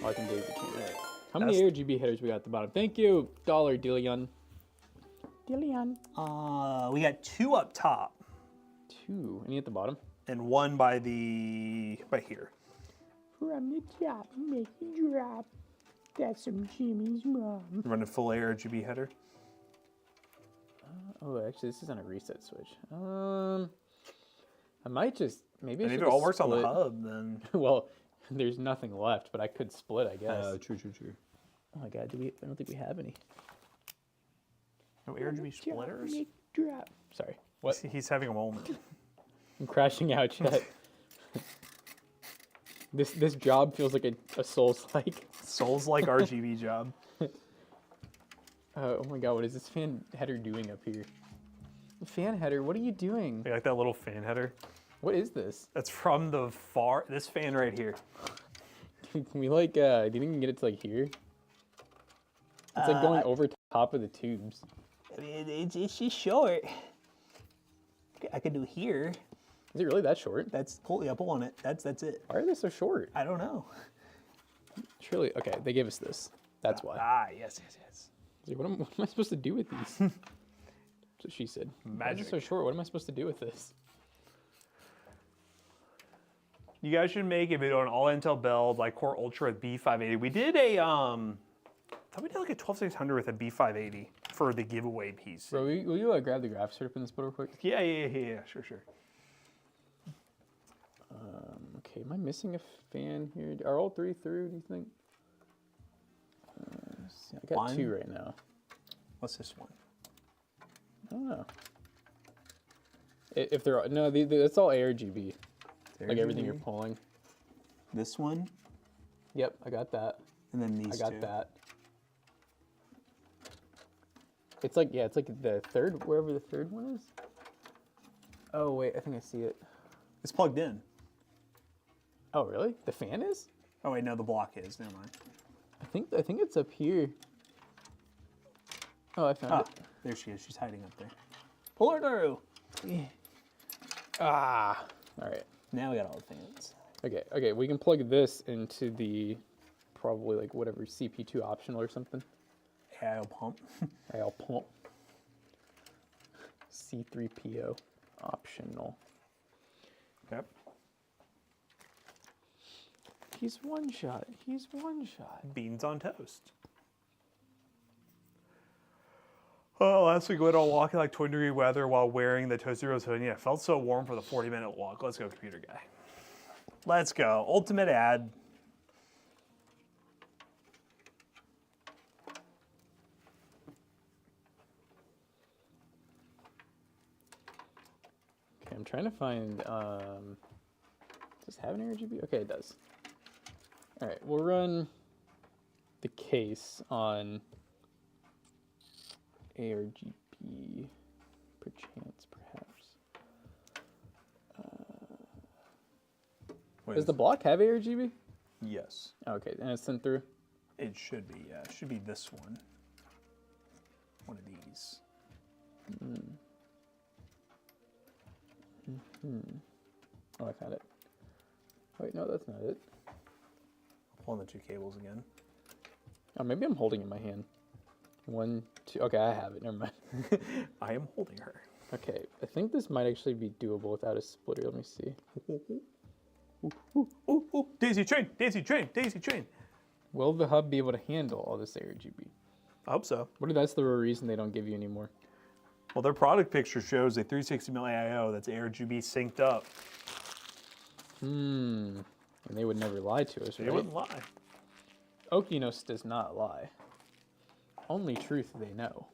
A: Oh, I can Daisy chain it. How many RGB headers we got at the bottom? Thank you, $1, Dillion.
B: We got 2 up top
A: 2. Any at the bottom?
B: and 1 by here.
A: From the top, make it drop. That's some Jimmy's mom.
B: Running full ARGB header.
A: Oh, actually, this is on a reset switch. I might just maybe.
B: And
A: I
B: if
A: should
B: it all
A: just
B: works on the
A: split.
B: hub, then
A: Well, there's nothing left, but I could split, I guess.
B: true.
A: Oh my god, I don't think we have any.
B: No RGB splitters.
A: Drop. Sorry. What?
B: He's having a moment.
A: I'm crashing out, chat. This job feels like a Souls-like.
B: Souls-like RGB job.
A: Oh my god, what is this fan header doing up here? Fan header, what are you doing?
B: You like that little fan header?
A: What is this?
B: That's from this fan right here.
A: Can we like, do you think we can get it to like here? It's like going over top of the tubes.
C: I mean, it's just short. I could do here.
A: Is it really that short?
C: That's pull on it. That's it.
A: Why are they so short?
C: I don't know.
A: Surely, okay, they gave us this. That's why.
B: Yes.
A: Like, what am I supposed to do with these? That's what she said. Why is it
B: Magic.
A: so short? What am I supposed to do with this?
B: You guys should make a video on all Intel build, like Core Ultra with B580. We did a, I thought we did like a 12600 with a B580 for the giveaway piece.
A: Bro, will you grab the graphics card up in this real quick?
B: Yeah, sure.
A: Okay, am I missing a fan here? Are all three through, do you think? Let's see, I got
C: One.
A: 2 right now.
C: What's this one?
A: I don't know. If they're all, no, that's all ARGB. Like everything you're pulling.
C: This one,
A: Yep, I got that.
C: and then these
A: I got
C: two.
A: that. It's like, yeah, it's like the third, wherever the third one is. Oh, wait, I think I see it.
C: It's plugged in.
A: Oh, really? The fan is?
C: Oh wait, no, the block is. Never mind.
A: I think it's up here. Oh, I found it.
C: There she is. She's hiding up there. Pull her through.
A: Ah, all right.
C: Now we got all the fans.
A: Okay, we can plug this into the probably like whatever CP2 optional or something.
C: AIO pump.
A: I'll pump. C3PO optional.
B: Yep.
A: He's one shot. He's one shot.
B: Beans on toast. Oh, last week we went on walking like 20-degree weather while wearing the Toasty Rose hoodie. Yeah, it felt so warm for the 40-minute walk. Let's go, computer guy. Let's go. Ultimate ad.
A: Okay, I'm trying to find. Does this have an RGB? Okay, it does. All right, we'll run the case on ARGB, perchance, perhaps. Does the block have ARGB?
B: Yes.
A: Okay, and it's sent through.
B: It should be, yeah. It should be this one. One of these.
A: Oh, I found it. Wait, no, that's not it.
B: Pulling the two cables again.
A: Oh, maybe I'm holding it in my hand. 1, 2. Okay, I have it. Never mind.
B: I am holding her.
A: Okay, I think this might actually be doable without a splitter. Let me see.
B: Ooh, daisy train, daisy train, daisy train.
A: Will the hub be able to handle all this ARGB?
B: I hope so.
A: What if that's the real reason they don't give you anymore?
B: Well, their product picture shows a 360 mil AIO that's ARGB synced up.
A: And they would never lie to us,
B: They
A: right?
B: wouldn't lie.
A: Okinos does not lie. Only truth they know.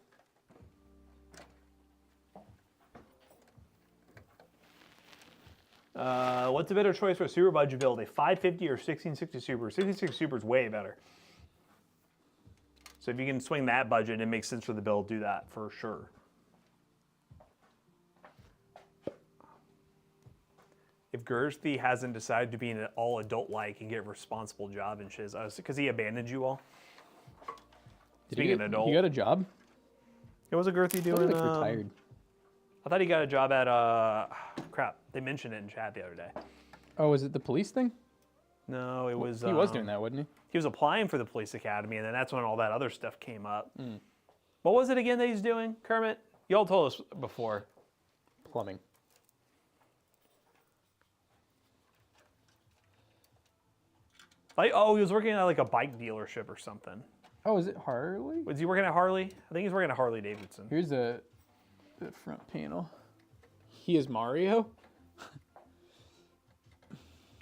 B: What's a better choice for a super budget build? A 550 or 1660 Super? 1660 Super is way better. So if you can swing that budget and it makes sense for the build, do that for sure. If Gerthy hasn't decided to be an all adult-like and get a responsible job and shiz, because he abandoned you all. Being an adult.
A: You got a job?
B: What was a Gerthy
A: I
B: doing?
A: thought he, like, retired.
B: I thought he got a job at, crap, they mentioned it in chat the other day.
A: Oh, was it the police thing?
B: No, it was...
A: He was doing that, wasn't he?
B: He was applying for the police academy, and then that's when all that other stuff came up. What was it again that he's doing, Kermit? Y'all told us before.
A: Plumbing.
B: Like, oh, he was working at like a bike dealership or something.
A: Oh, is it Harley?
B: Was he working at Harley? I think he's working at Harley Davidson.
A: Here's the front panel. He is Mario?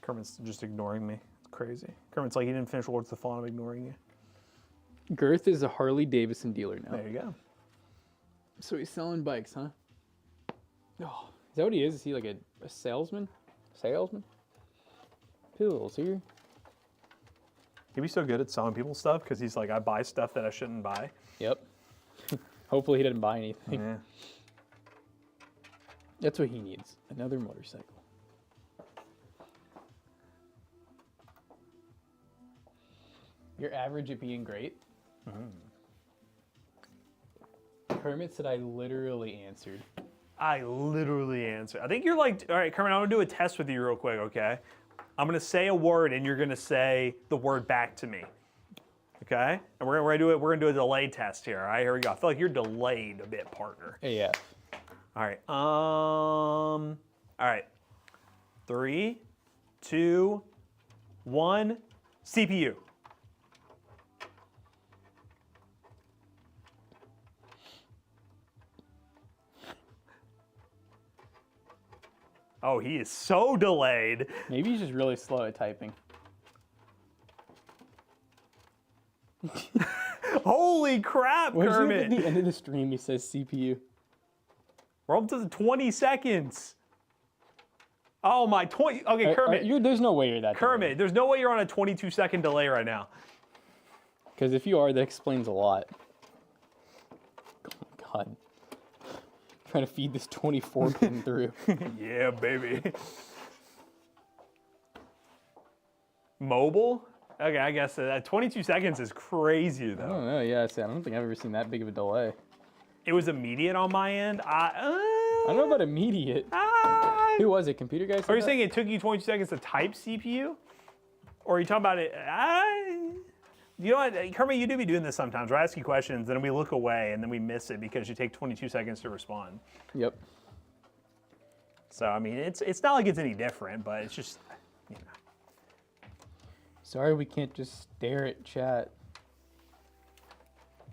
B: Kermit's just ignoring me. It's crazy. Kermit's like, he didn't finish Lords of the Fallen, I'm ignoring you.
A: Girth is a Harley Davidson dealer now.
B: There you go.
A: So he's selling bikes, huh? Oh, is that what he is? Is he like a salesman? Salesman? Pills here.
B: He'd be so good at selling people stuff because he's like, I buy stuff that I shouldn't buy.
A: Yep. Hopefully he didn't buy anything.
B: Yeah.
A: That's what he needs. Another motorcycle. You're average at being great. Kermit said I literally answered.
B: I literally answered. I think you're like, all right, Kermit, I'm gonna do a test with you real quick, okay? I'm gonna say a word and you're gonna say the word back to me. Okay? And we're gonna do a delay test here, all right? Here we go. I feel like you're delayed a bit, partner.
A: AF.
B: All right. All right. 3, 2, 1. CPU. Oh, he is so delayed.
A: Maybe he's just really slow at typing.
B: Holy crap,
A: What is it
B: Kermit.
A: at the end of the stream he says CPU?
B: We're up to the 20 seconds. Oh my, 20, okay, Kermit.
A: There's no way you're that
B: Kermit, there's no way you're on a 22-second delay right now.
A: Because if you are, that explains a lot. Oh my god. Trying to feed this 24 pin through.
B: Yeah, baby. Mobile? Okay, I guess that 22 seconds is crazy
A: I
B: though.
A: don't know, yeah, I don't think I've ever seen that big of a delay.
B: It was immediate on my end.
A: I don't know about immediate. Who was it? Computer guy said
B: Are you
A: that?
B: saying it took you 22 seconds to type CPU? Or are you talking about it? You know what, Kermit, you do be doing this sometimes. I ask you questions, and then we look away, and then we miss it because you take 22 seconds to respond.
A: Yep.
B: So, I mean, it's not like it's any different, but it's just, you know.
A: Sorry we can't just stare at chat.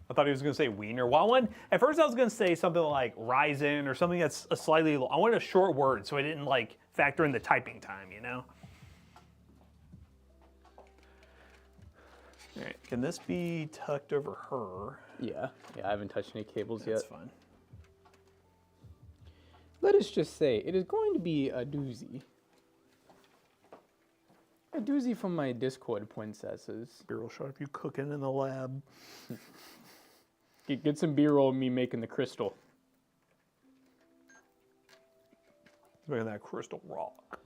B: I thought he was going to say wiener. Well, at first I was going to say something like Ryzen or something that's a slightly, I wanted a short word so I didn't like factor in the typing time, you know? All right, can this be tucked over her?
A: Yeah, I haven't touched any cables
B: That's
A: yet.
B: fine.
A: Let us just say, it is going to be a doozy. A doozy from my Discord princesses.
B: B-roll shot of you cooking in the lab.
A: Get some B-roll of me making the crystal.
B: Look at that crystal rock.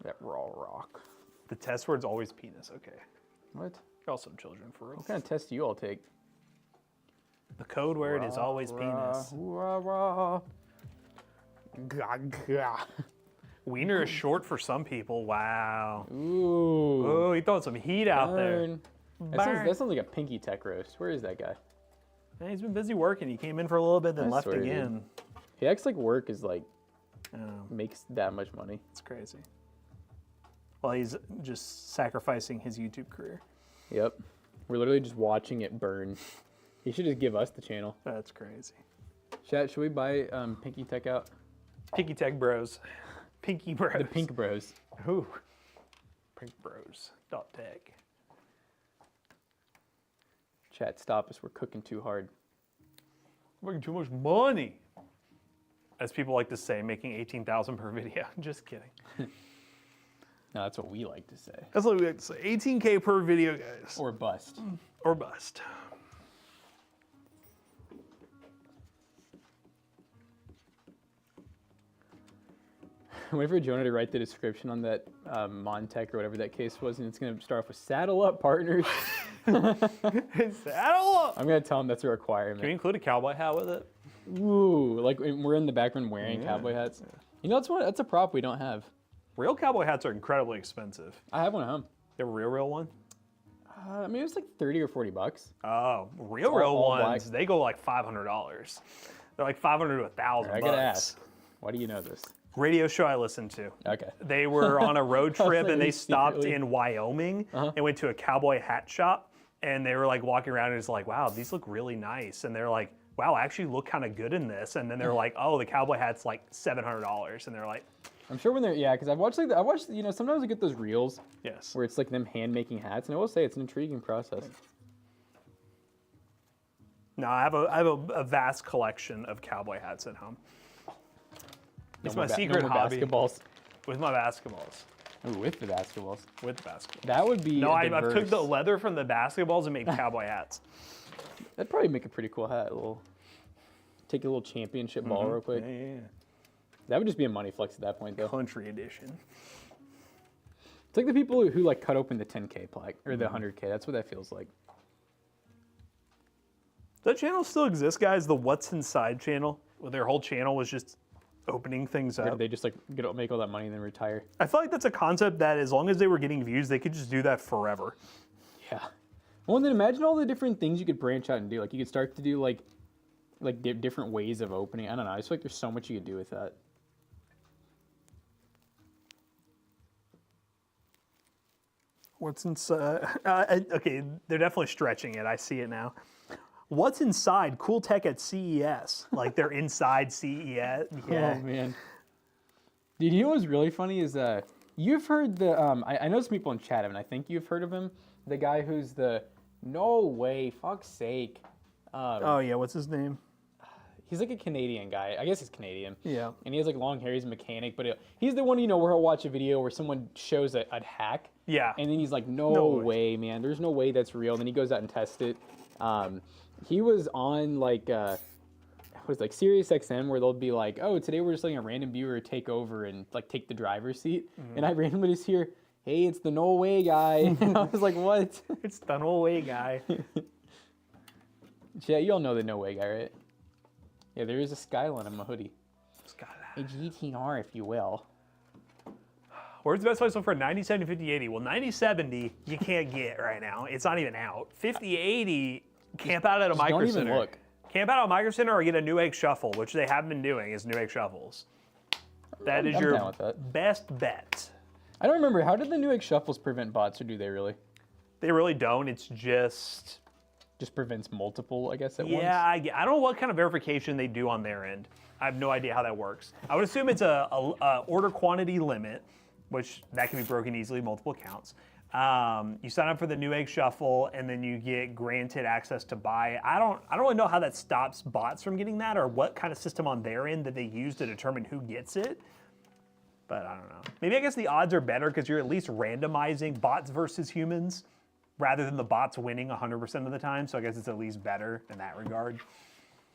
A: That raw rock.
B: The test word's always penis, okay.
A: What?
B: You're also children, for real.
A: What kind of test do you all take?
B: The code word is always penis.
A: Rah, rah. Gah, gah.
B: Wiener is short for some people, wow.
A: Ooh.
B: Oh, he throwing some heat out there.
A: Burn. That sounds like a Pinky Tech roast. Where is that guy?
B: Yeah, he's been busy working. He came in for a little bit, then
A: I
B: left
A: swear he
B: again.
A: He acts like work is like,
B: Oh,
A: makes that much money.
B: it's crazy. Well, he's just sacrificing his YouTube career.
A: Yep. We're literally just watching it burn. He should just give us the channel.
B: That's crazy.
A: Chat, should we buy Pinky Tech out?
B: Pinky Tech Bros. Pinky Bros.
A: The Pink Bros.
B: Ooh. Pink Bros. .tech.
A: Chat, stop us. We're cooking too hard.
B: Making too much money. As people like to say, making $18,000 per video. Just kidding.
A: No, that's what we like to say.
B: That's what we like to say. 18K per video, guys.
A: Or bust.
B: Or bust.
A: Wait for Jonah to write the description on that Montech or whatever that case was, and it's going to start off with "Saddle up, partners."
B: Saddle up!
A: I'm going to tell him that's a
B: Can we
A: requirement.
B: include a cowboy hat with it?
A: Ooh, like we're in the background wearing cowboy hats. You know, that's a prop we don't have.
B: Real cowboy hats are incredibly expensive.
A: I have one at home.
B: You have a real one?
A: I mean, it was like 30 or 40 bucks.
B: Oh, real
A: all
B: ones,
A: black.
B: they go like $500. They're like 500 to 1,000
A: I gotta ask. Why do you know this?
B: Radio show I listened to.
A: Okay.
B: They were on a road
A: was
B: trip
A: like,
B: and they
A: you
B: stopped
A: secretly-
B: in Wyoming and went to a cowboy hat shop, and they were like walking around and it's like, wow, these look really nice. And they're like, wow, I actually look kind of good in this. And then they're like, oh, the cowboy hat's like $700. And they're like,
A: I'm sure when they're because I've watched sometimes I get those reels
B: Yes.
A: where it's like them hand making hats, and I will say it's an intriguing process.
B: No, I have a vast collection of cowboy hats at home. It's my secret hobby.
A: Basketballs.
B: With my basketballs.
A: Ooh, with the basketballs.
B: With the basketballs.
A: That would be.
B: No, I
A: diverse.
B: took the leather from the basketballs and made cowboy hats.
A: That'd probably make a pretty cool hat. Take a little championship ball real quick.
B: Yeah.
A: That would just be a money flex at that point, though.
B: Country edition.
A: It's like the people who like cut open the 10K plaque or the 100K. That's what that feels like.
B: Does that channel still exist, guys? The What's Inside channel, where their whole channel was just opening things up.
A: They just like make all that money and then retire.
B: I feel like that's a concept that as long as they were getting views, they could just do that forever.
A: Yeah. Well, and then imagine all the different things you could branch out and do. Like you could start to do like different ways of opening. I don't know. I just feel like there's so much you could do with that.
B: What's inside? Okay, they're definitely stretching it. I see it now. What's inside? Cool tech at CES. Like they're inside CES. Yeah.
A: Oh man. Dude, you know what's really funny is you've heard the I know some people in chat have, and I think you've heard of him. The guy who's the no way, fuck's sake.
B: Oh yeah, what's his name?
A: He's like a Canadian guy. I guess he's Canadian.
B: Yeah.
A: And he has like long hair. He's a mechanic, but he's the one where he'll watch a video where someone shows a hack.
B: Yeah.
A: And then he's like, no way, man. There's no way that's real. And then he goes out and tests it. He was on like Sirius XM where they'll be like, oh, today we're just letting a random viewer take over and like take the driver's seat. And I randomly just hear, hey, it's the no way guy. And I was like, what?
B: It's the no way guy.
A: Yeah, you all know the no way guy, right? Yeah, there is a skyline on my hoodie. A
B: Skyline.
A: GTR, if you will.
B: Where's the best price for a 9070 5080? Well, 9070 you can't get right now. It's not even out. 5080, camp out at a Micro
A: Don't
B: Center.
A: even look.
B: Camp out at a Micro Center or get a Newegg Shuffle, which they have been doing is Newegg Shuffles. That is
A: I'm
B: your
A: down with that.
B: best bet.
A: I don't remember. How did the Newegg Shuffles prevent bots, or do they really?
B: They really don't. It's just
A: Prevents multiple, I guess, at once?
B: yeah. I don't know what kind of verification they do on their end. I have no idea how that works. I would assume it's a order quantity limit, which that can be broken easily, multiple accounts. You sign up for the Newegg Shuffle, and then you get granted access to buy. I don't really know how that stops bots from getting that, or what kind of system on their end that they use to determine who gets it. But I don't know. Maybe I guess the odds are better because you're at least randomizing bots versus humans rather than the bots winning 100% of the time. So I guess it's at least better in that regard.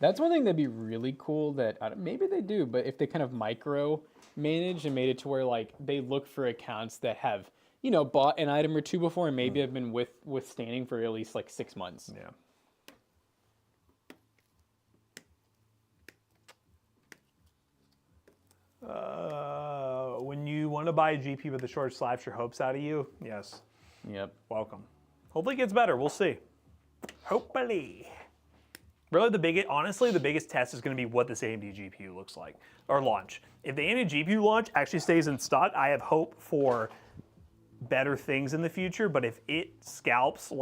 A: That's one thing that'd be really cool that maybe they do, but if they kind of micro managed and made it to where like they look for accounts that have, bought an item or two before and maybe have been withstanding for at least like 6 months.
B: Yeah. When you want to buy a GP with a short slaps your hopes out of you, yes,
A: Yep.
B: welcome. Hopefully it gets better. We'll see. Hopefully. Really, honestly, the biggest test is going to be what this AMD GPU looks like, or launch. If the AMD GPU launch actually stays in stock, I have hope for better things in the future, but if it scalps,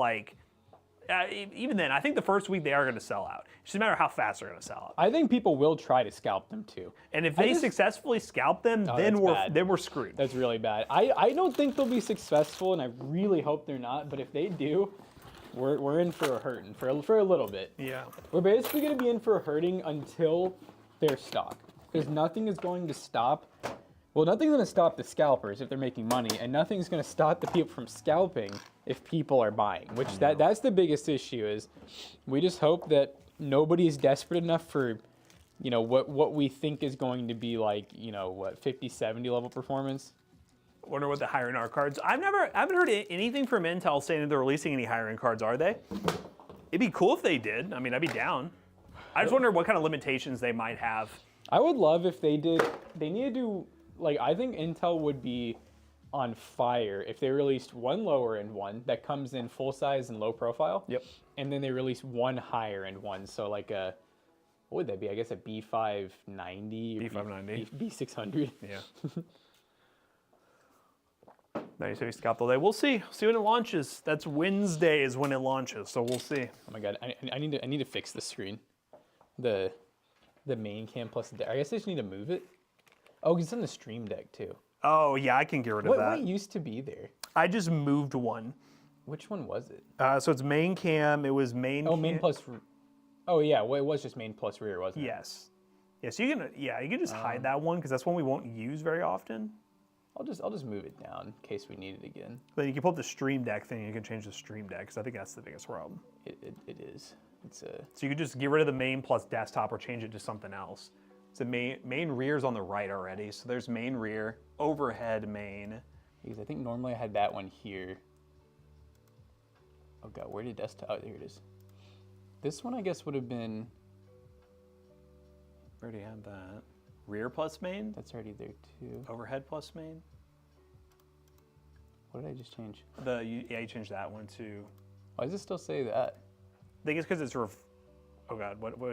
B: even then, I think the first week they are going to sell out. It's just a matter of how fast they're going to sell out.
A: I think people will try to scalp them too.
B: And if they successfully scalp them, then we're screwed.
A: That's really bad. I don't think they'll be successful, and I really hope they're not, but if they do, we're in for a hurting for a little bit.
B: Yeah.
A: We're basically going to be in for a hurting until they're stock. Because nothing is going to stop. Well, nothing's going to stop the scalpers if they're making money, and nothing's going to stop the people from scalping if people are buying. Which that's the biggest issue is we just hope that nobody is desperate enough for, what we think is going to be like, 50, 70 level performance.
B: Wonder what the higher end art cards. I haven't heard anything from Intel saying that they're releasing any higher end cards, are they? It'd be cool if they did. I mean, I'd be down. I just wonder what kind of limitations they might have.
A: I would love if they did. They need to do, I think Intel would be on fire if they released one lower end one that comes in full size and low profile.
B: Yep.
A: And then they release one higher end one. So what would that be? I guess a B590 or
B: B590.
A: B600.
B: Yeah. 9070 scalp all day. We'll see. See when it launches. That's Wednesday is when it launches, so we'll see.
A: Oh my god, I need to fix the screen. The main cam plus I guess I just need to move it. Oh, it's on the Stream Deck too.
B: Oh yeah, I can get rid of
A: What
B: that.
A: used to be there?
B: I just moved one.
A: Which one was it?
B: So it's main cam. It was main.
A: Oh, main plus. Oh yeah, well, it was just main plus rear, wasn't it?
B: Yes. Yes, you can just hide that one because that's one we won't use very often.
A: I'll just move it down in case we need it again.
B: Then you can pull up the Stream Deck thing. You can change the Stream Deck because I think that's the biggest problem.
A: It is. It's a.
B: So you could just get rid of the main plus desktop or change it to something else. So main rear's on the right already. So there's main rear, overhead main.
A: Because I think normally I had that one here. Oh god, where did desktop? Oh, there it is. This one I guess would have been.
B: Already had that. Rear plus main.
A: That's already there too.
B: Overhead plus main.
A: What did I just change?
B: You changed that one too.
A: Why does it still say that?
B: I think it's because it's oh god, what? All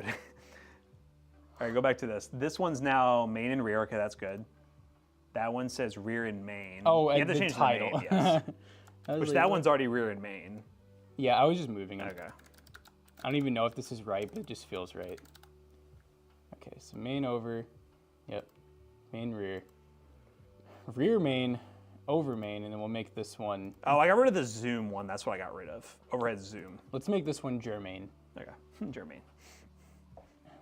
B: right, go back to this. This one's now main and rear. Okay, that's good. That one says rear and main.
A: Oh,
B: you have to
A: the
B: change
A: title.
B: the name, yes.
A: Which
B: That one's already rear and main.
A: Yeah, I was just moving it.
B: Okay.
A: I don't even know if this is right, but it just feels right. Okay, so main over. Yep. Main rear. Rear main, over main, and then we'll make this one.
B: Oh, I got rid of the zoom one. That's what I got rid of. Overhead zoom.
A: Let's make this one germane.
B: Okay. Germain.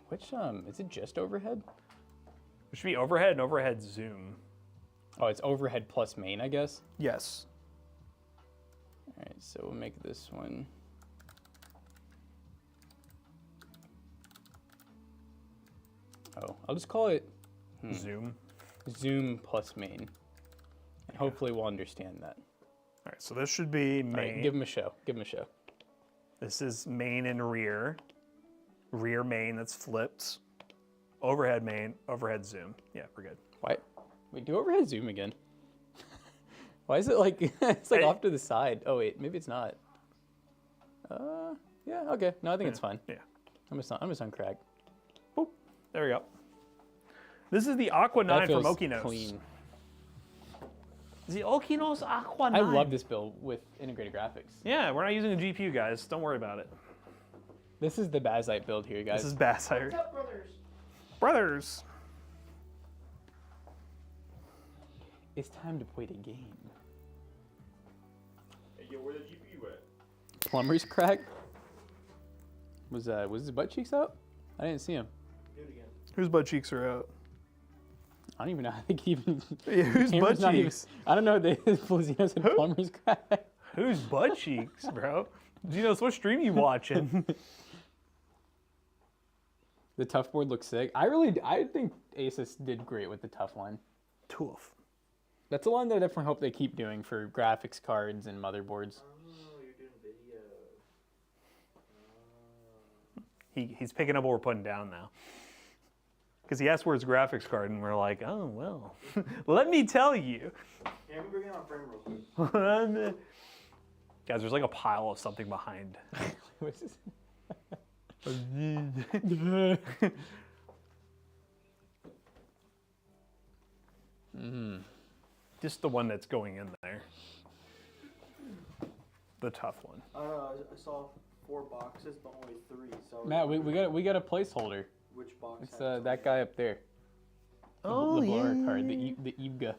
A: Which is it just overhead?
B: It should be overhead and overhead zoom.
A: Oh, it's overhead plus main, I guess.
B: Yes.
A: All right, so we'll make this one. Oh, I'll just call it
B: Zoom.
A: zoom plus main. And hopefully we'll understand that.
B: All right, so this should be main.
A: All right, give him a show. Give him a show.
B: This is main and rear. Rear main that's flipped. Overhead main, overhead zoom. Yeah, we're good.
A: Why? Wait, do overhead zoom again. Why is it like it's like off to the side? Oh wait, maybe it's not. Yeah, okay. No, I think it's fine.
B: Yeah.
A: I'm just on crack.
B: Boop. There we go. This is the Aqua 9
A: That feels
B: from Okinos.
A: clean.
B: The Okinos Aqua 9.
A: I love this build with integrated graphics.
B: Yeah, we're not using a GPU, guys. Don't worry about it.
A: This is the Bazite build here, guys.
B: This is Bassire.
D: What's up, brothers?
B: Brothers.
A: It's time to play the game.
D: Hey, yo, where the GPU at?
A: Plumber's crack. Was his butt cheeks out? I didn't see him.
D: Do it again.
B: Whose butt cheeks are out?
A: I don't even know. I think he even.
B: Yeah, whose
A: camera's
B: butt
A: not even-
B: cheeks?
A: I don't know. Flazino said plumber's crack.
B: Whose butt cheeks, bro? Gino, what stream you watching?
A: The tough board looks sick. I think Asus did great with the tough line.
B: Tough.
A: That's a line that I definitely hope they keep doing for graphics cards and motherboards.
D: Oh, you're doing video.
B: He's picking up what we're putting down now. Because he asked where's graphics card, and we're like, oh, well, let me tell you.
D: Yeah, I'm bringing on frame real quick.
B: Guys, there's like a pile of something behind.
A: What's this?
B: Just the one that's going in there. The tough one.
D: I don't know. I saw 4 boxes, but only 3. So
A: Matt, we got a placeholder.
D: which box?
A: It's
D: has
A: that guy up there.
B: Oh,
A: the blower
B: yeah.
A: card, the IBGA.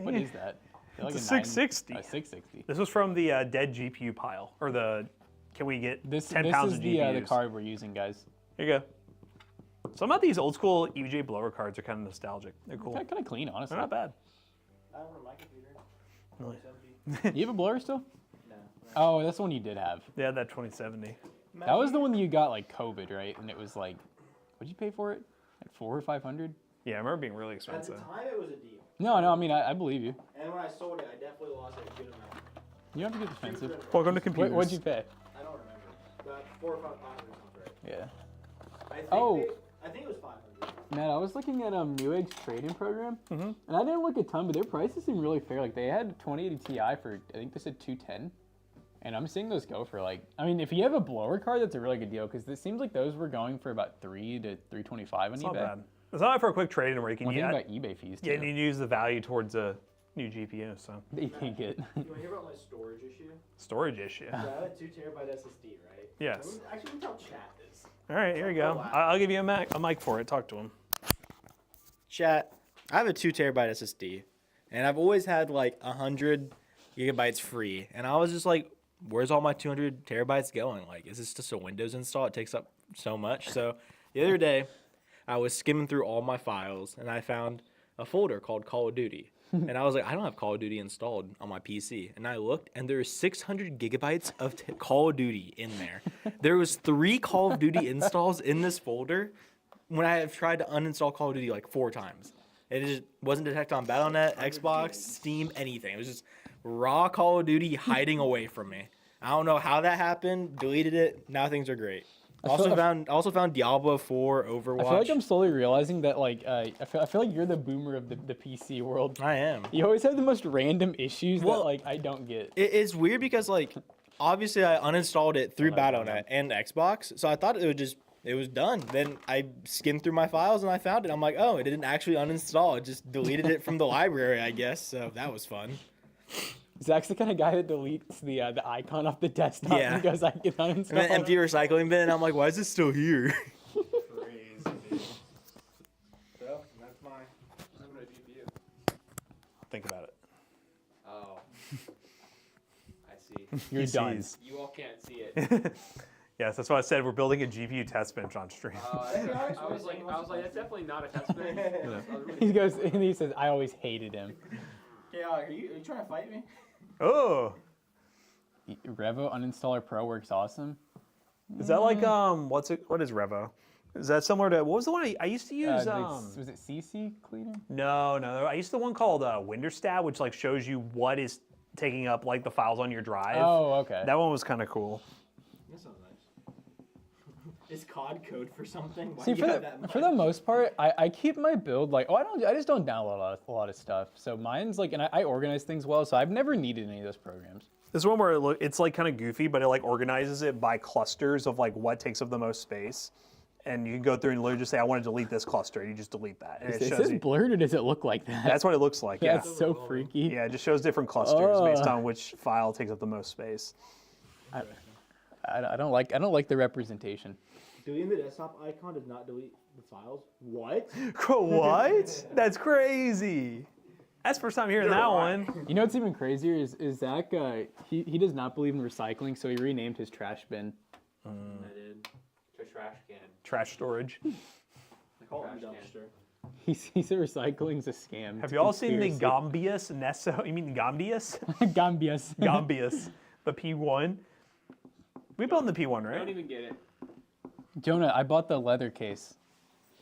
A: What is that? Is it
B: It's a
A: nine-
B: 660.
A: A 660.
B: This was from the dead GPU pile, or the. Can we get
A: This
B: 10
A: is
B: pounds of
A: the
B: GPUs?
A: card we're using, guys.
B: Here you go. Some of these old school EVJ blower cards are kind of nostalgic. They're cool.
A: Kind of clean, honestly.
B: They're not bad.
D: I don't want my computer.
B: Really?
D: 2070.
A: You have a blower still?
D: No.
A: Oh, that's the one you did have.
B: Yeah, that 2070.
A: That was the one that you got like COVID, right? And it was like, what'd you pay for it? Like 400 or 500?
B: Yeah, I remember being really
D: At the
B: expensive.
D: time, it was a deal.
A: No, I mean, I believe you.
D: And when I sold it, I definitely lost a good amount.
A: You don't have to get defensive.
B: Welcome to computers.
A: What'd you pay?
D: I don't remember. About 4 or 5 pounds or something, right?
A: Yeah.
D: I think it was 500.
A: Matt, I was looking at Newegg's trading program, and I didn't look a ton, but their prices seem really fair. Like they had 2080 Ti for, I think they said 210, and I'm seeing those go for like, I mean, if you have a blower card, that's a really good deal because it seems like those were going for about 3 to 325 on
B: It's
A: eBay.
B: not bad. It's not bad for a quick trade-in where you can
A: One thing
B: get,
A: about eBay fees too.
B: yeah, and you use the value towards a new GPU. So
A: that you can't get.
D: You want to hear about my storage issue?
B: storage issue.
D: So I have a 2 terabyte SSD, right?
B: Yes.
D: Actually, we can tell chat this.
B: All right, here you go.
D: Oh, wow.
B: I'll give you a mic for it. Talk to him.
E: Chat, I have a 2 terabyte SSD, and I've always had like 100 gigabytes free, and I was just like, where's all my 200 terabytes going? Like, is this just a Windows install? It takes up so much. So the other day, I was skimming through all my files, and I found a folder called Call of Duty. And I was like, I don't have Call of Duty installed on my PC. And I looked, and there's 600 gigabytes of Call of Duty in there. There was 3 Call of Duty installs in this folder when I have tried to uninstall Call of Duty like 4 times. It just wasn't detected on Battle.net, Xbox, Steam, anything. It was just raw Call of Duty hiding away from me. I don't know how that happened. Deleted it. Now things are great. Also found Diablo 4, Overwatch.
A: I feel like I'm slowly realizing that like I feel like you're the boomer of the PC world.
E: I am.
A: You always have the most random issues
E: Well,
A: that like I don't get.
E: It's weird because like obviously I uninstalled it through Battle.net and Xbox, so I thought it was done. Then I skimmed through my files and I found it. I'm like, oh, it didn't actually uninstall. It just deleted it from the library, I guess. So that was fun.
A: Zach's the kind of guy that deletes the icon off the desktop
E: Yeah.
A: and goes, I can uninstall.
E: And then empty recycling bin, and I'm like, why is it still here?
D: Crazy, dude. So, that's my GPU.
B: Think about it.
F: Oh. I see.
A: You're
B: He
A: done.
B: sees.
F: You all can't see it.
B: Yes, that's why I said we're building a GPU test bench on stream.
F: I was like, that's definitely not a test bench. I was really
A: He goes and he says, I always hated him.
D: Yeah, are you trying to fight me?
B: Oh,
A: Revo Uninstaller Pro works awesome.
B: is that like what is Revo? Is that similar to what was the one I used to use?
A: Was it CC cleaner?
B: No, I used the one called Winterstat, which like shows you what is taking up like the files on your drive.
A: Oh, okay.
B: That one was kind of cool.
D: That sounds nice. Is COD code for something? Why
A: See,
D: do you have that
A: for the most part, I keep my build like, I just don't download a lot of stuff. So mine's like, and I organize things well, so I've never needed any of those programs.
B: This one where it's like kind of goofy, but it like organizes it by clusters of like what takes up the most space. And you can go through and literally just say, I want to delete this cluster. You just delete that. And
A: Is
B: it shows
A: this
B: you.
A: blurred or does it look like that?
B: That's what it looks like, yeah.
A: That's so freaky.
B: Yeah, it just shows different clusters based on which file takes up the most space.
A: I don't like the representation.
D: Deleting the desktop icon does not delete the files. What?
B: What? That's crazy. That's the first time hearing that one.
A: You know what's even crazier is Zach, he does not believe in recycling, so he renamed his trash bin.
F: I did. To trash can.
B: Trash storage.
D: I call it
F: Trash
D: dumpster.
A: He said recycling's a scam.
B: Have
A: It's
B: you all seen the
A: conspiracy.
B: Gambius Nesso? You mean Gambius?
A: Gambias.
B: Gambius. The P1. We built the P1,
F: I don't
B: right?
F: even get it.
A: Jonah, I bought the leather case,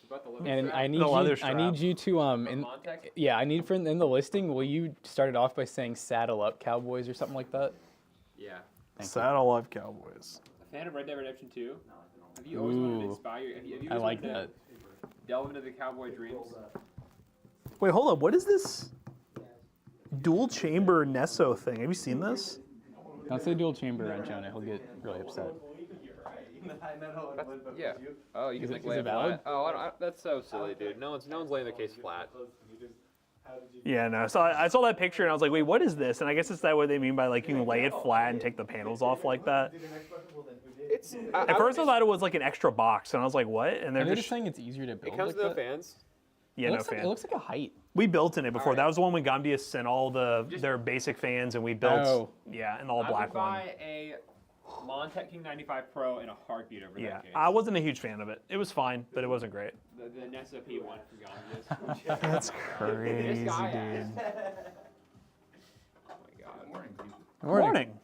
F: About the leather
A: and
F: strap?
A: I need
B: The leather
A: you. I
B: strap.
A: need you to
F: Montec?
A: yeah, I need in the listing. Will you start it off by saying "Saddle up, Cowboys" or something like that?
F: Yeah.
B: Saddle up Cowboys.
F: A fan of Red Dead Redemption 2? Have you always wanted to
A: Ooh.
F: inspire? Have you
A: I
F: always
A: like
F: wanted
A: that.
F: to delve into the cowboy dreams?
B: Wait, hold up. What is this dual chamber Nesso thing? Have you seen this?
A: Don't say dual chamber on Jonah. He'll get really upset.
F: Yeah. Oh, you
A: Is
F: can
A: it-
F: like lay
A: is
F: it
A: it valid?
F: flat. Oh, that's so silly, dude. No one's laying their case flat.
B: Yeah, no. So I saw that picture and I was like, wait, what is this? And I guess it's that what they mean by like you can lay it flat and take the panels off like that.
F: It's.
B: At first I thought it was like an extra box and I was like, what? And they're
A: Are they
B: just
A: just saying it's easier to build?
F: it comes
A: like
F: with no
A: that?
F: fans.
B: yeah,
A: It
B: no
A: looks like,
B: fan.
A: it looks like a height.
B: We built in it before.
F: Alright.
B: That was the one when Gambius sent all their basic fans and we built
A: Oh.
B: yeah, an all
F: I
B: black
F: would
B: one.
F: buy a Montec King 95 Pro in a heartbeat over
B: Yeah,
F: that case.
B: I wasn't a huge fan of it. It was fine, but it wasn't great.
F: The Nessa P1 from Gambius.
B: That's crazy,
F: This guy
B: dude.
F: has. Oh my god.
B: Morning.